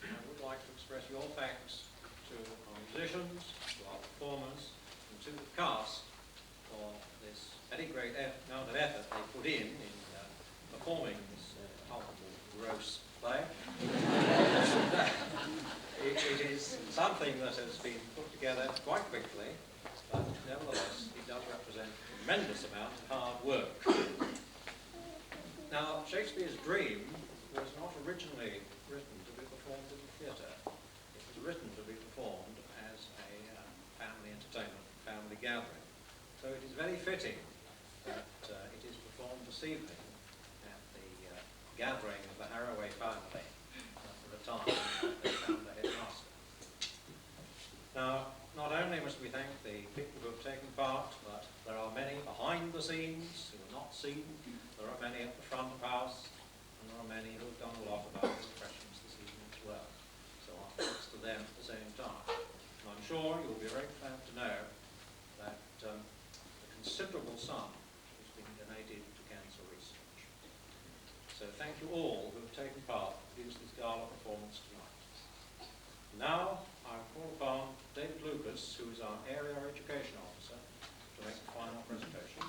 I would like to express your thanks to our musicians, to our performers, and to the cast for this very great amount of effort they put in performing this palpable, gross play. It is something that has been put together quite quickly, but nevertheless it does represent a tremendous amount of hard work. Now, Shakespeare's Dream was not originally written to be performed in the theatre. It was written to be performed as a family entertainment, family gathering. So it is very fitting that it is performed this evening at the gathering of the Harroway family for the time they found the headmaster. Now, not only must we thank the people who have taken part, but there are many behind the scenes who are not seen. There are many at the front of house, and there are many who have done a lot about the impressions this evening as well. So our thanks to them at the same time. And I'm sure you'll be very glad to know that your son who's been donated to cancer research. So thank you all who have taken part in this gala performance tonight. Now I call upon David Lucas, who is our Area Education Officer, to make the final presentation.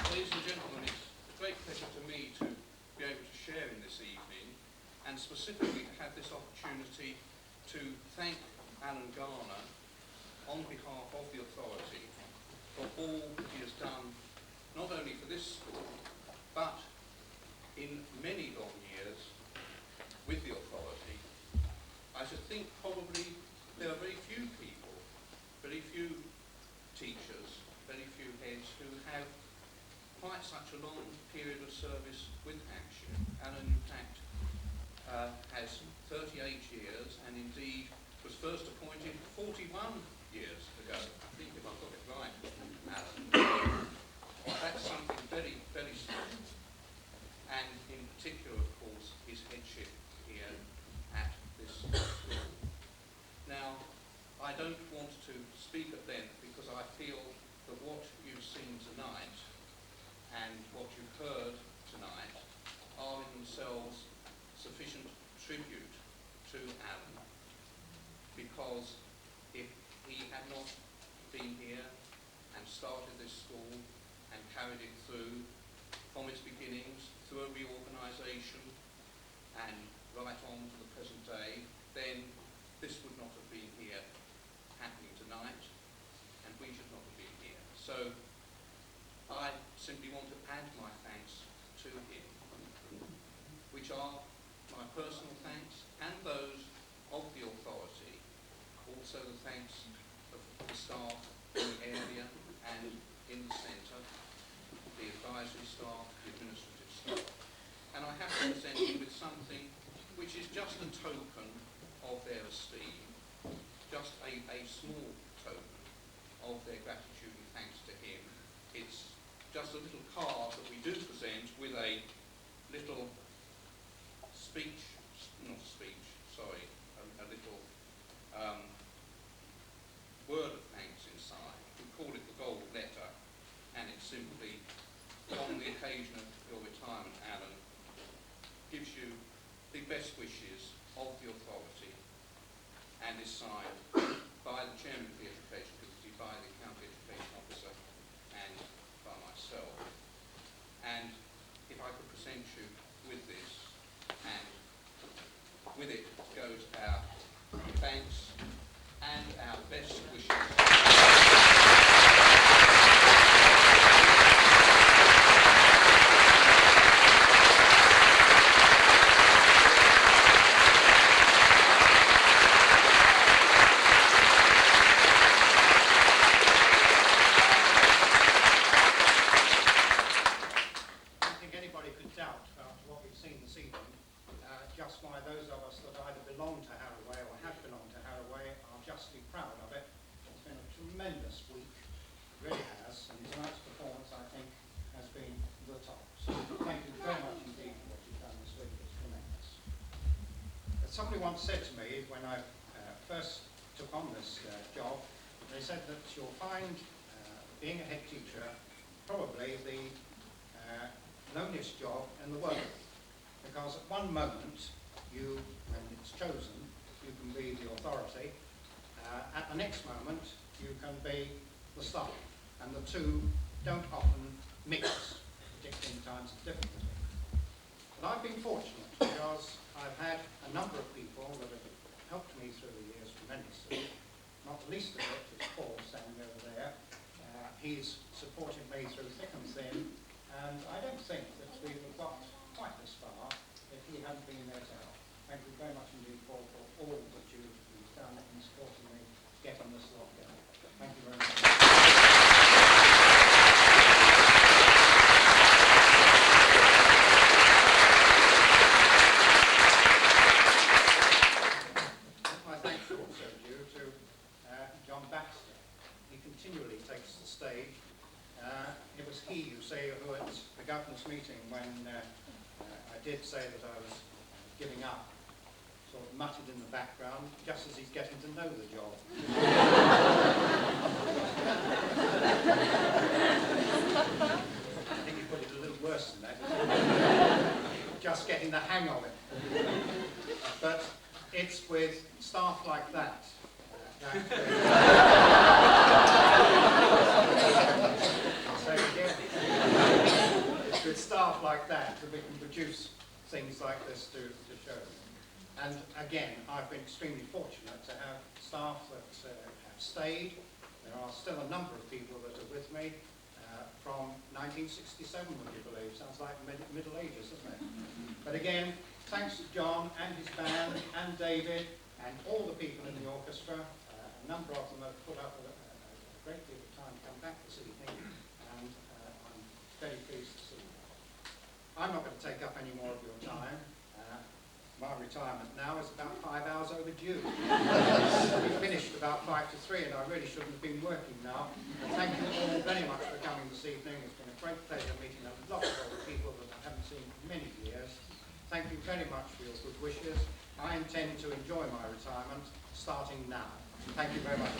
Ladies and gentlemen, it's a great pleasure to me to be able to share in this evening, and specifically to have this opportunity to thank Alan Garner on behalf of the authority for all he has done, not only for this school, but in many long years with the authority. I should think probably there are very few people, very few teachers, very few heads who have quite such a long period of service with Hampshire. Alan, in fact, has 38 years, and indeed was first appointed 41 years ago. I think if I've got it right, Alan. That's something very, very strong. And in particular, of course, his headship here at this school. Now, I don't want to speak at length because I feel that what you've seen tonight and what you've heard tonight are in themselves sufficient tribute to Alan, because if he had not been here and started this school and carried it through from its beginnings, through a reorganisation and right on to the present day, then this would not have been here happening tonight, and we should not have been here. So I simply want to add my thanks to him, which are my personal thanks and those of the authority, also the thanks of the staff in the area and in the centre, the advisory staff, the administrative staff. And I have to present you with something which is just a token of their esteem, just a small token of their gratitude and thanks to him. It's just a little card that we do present with a little a little word of thanks inside. We call it the gold letter, and it's simply, on the occasion of your retirement, Alan, gives you the best wishes of the authority, and is signed by the Chairman of the Education Committee, by the County Education Officer, and by myself. And if I could present you with this, and with it goes our thanks and our best wishes. Just why those of us that either belong to Harroway or have belonged to Harroway are justly proud of it. It's been a tremendous week, it really has, and tonight's performance, I think, has been the top. So thank you very much indeed for what you've done this week. It's tremendous. As somebody once said to me when I first took on this job, they said that you'll find being a head teacher probably the loneliest job in the world. Because at one moment, you, when it's chosen, you can be the authority. At the next moment, you can be the staff. And the two don't often mix, particularly in times of difficulty. But I've been fortunate because I've had a number of people that have helped me through the years tremendously. Not the least of it is Paul standing over there. He's supported me through thick and thin. And I don't think that we would have got quite this far if he hadn't been there to help. Thank you very much indeed, Paul, for all that you've done in supporting me getting this lot going. Thank you very much. say who at the governor's meeting, when I did say that I was giving up, sort of muttered in the background, just as he's getting to know the job. I think he put it a little worse than that. Just getting the hang of it. But it's with staff like that I'll say it again. It's with staff like that we can produce things like this to show. And again, I've been extremely fortunate to have staff that have stayed. There are still a number of people that are with me from 1967, would you believe? Sounds like Middle Ages, doesn't it? But again, thanks to John and his band and David and all the people in the orchestra. A number of them have put up a great deal of time to come back this evening, and I'm very pleased to see that. I'm not going to take up any more of your time. My retirement now is about 5 hours overdue. We finished about 5 to 3, and I really shouldn't have been working now. And thank you all very much for coming this evening. It's been a great pleasure meeting a lot of other people that I haven't seen for many years. Thank you very much for your good wishes. I intend to enjoy my retirement starting now. Thank you very much.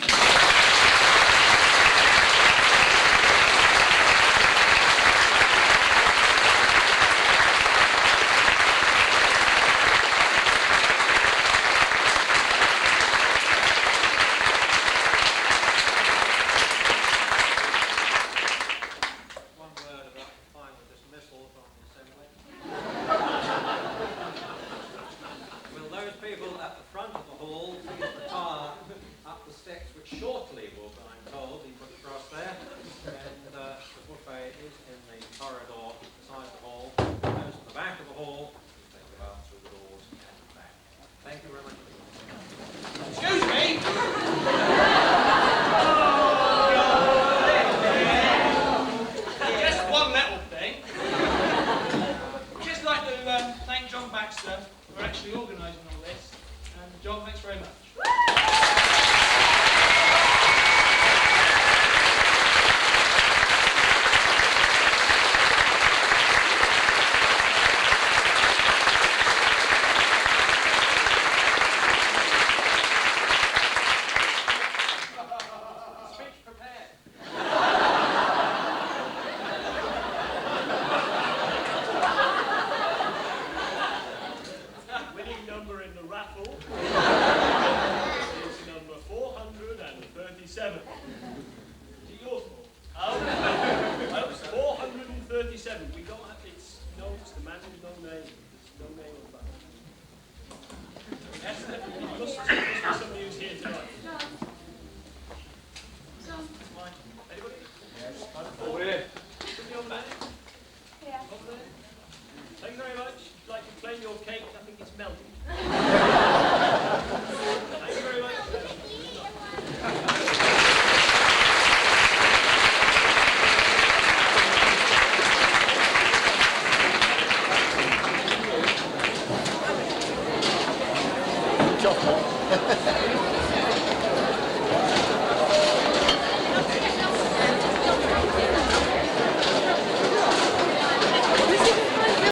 Chocolate.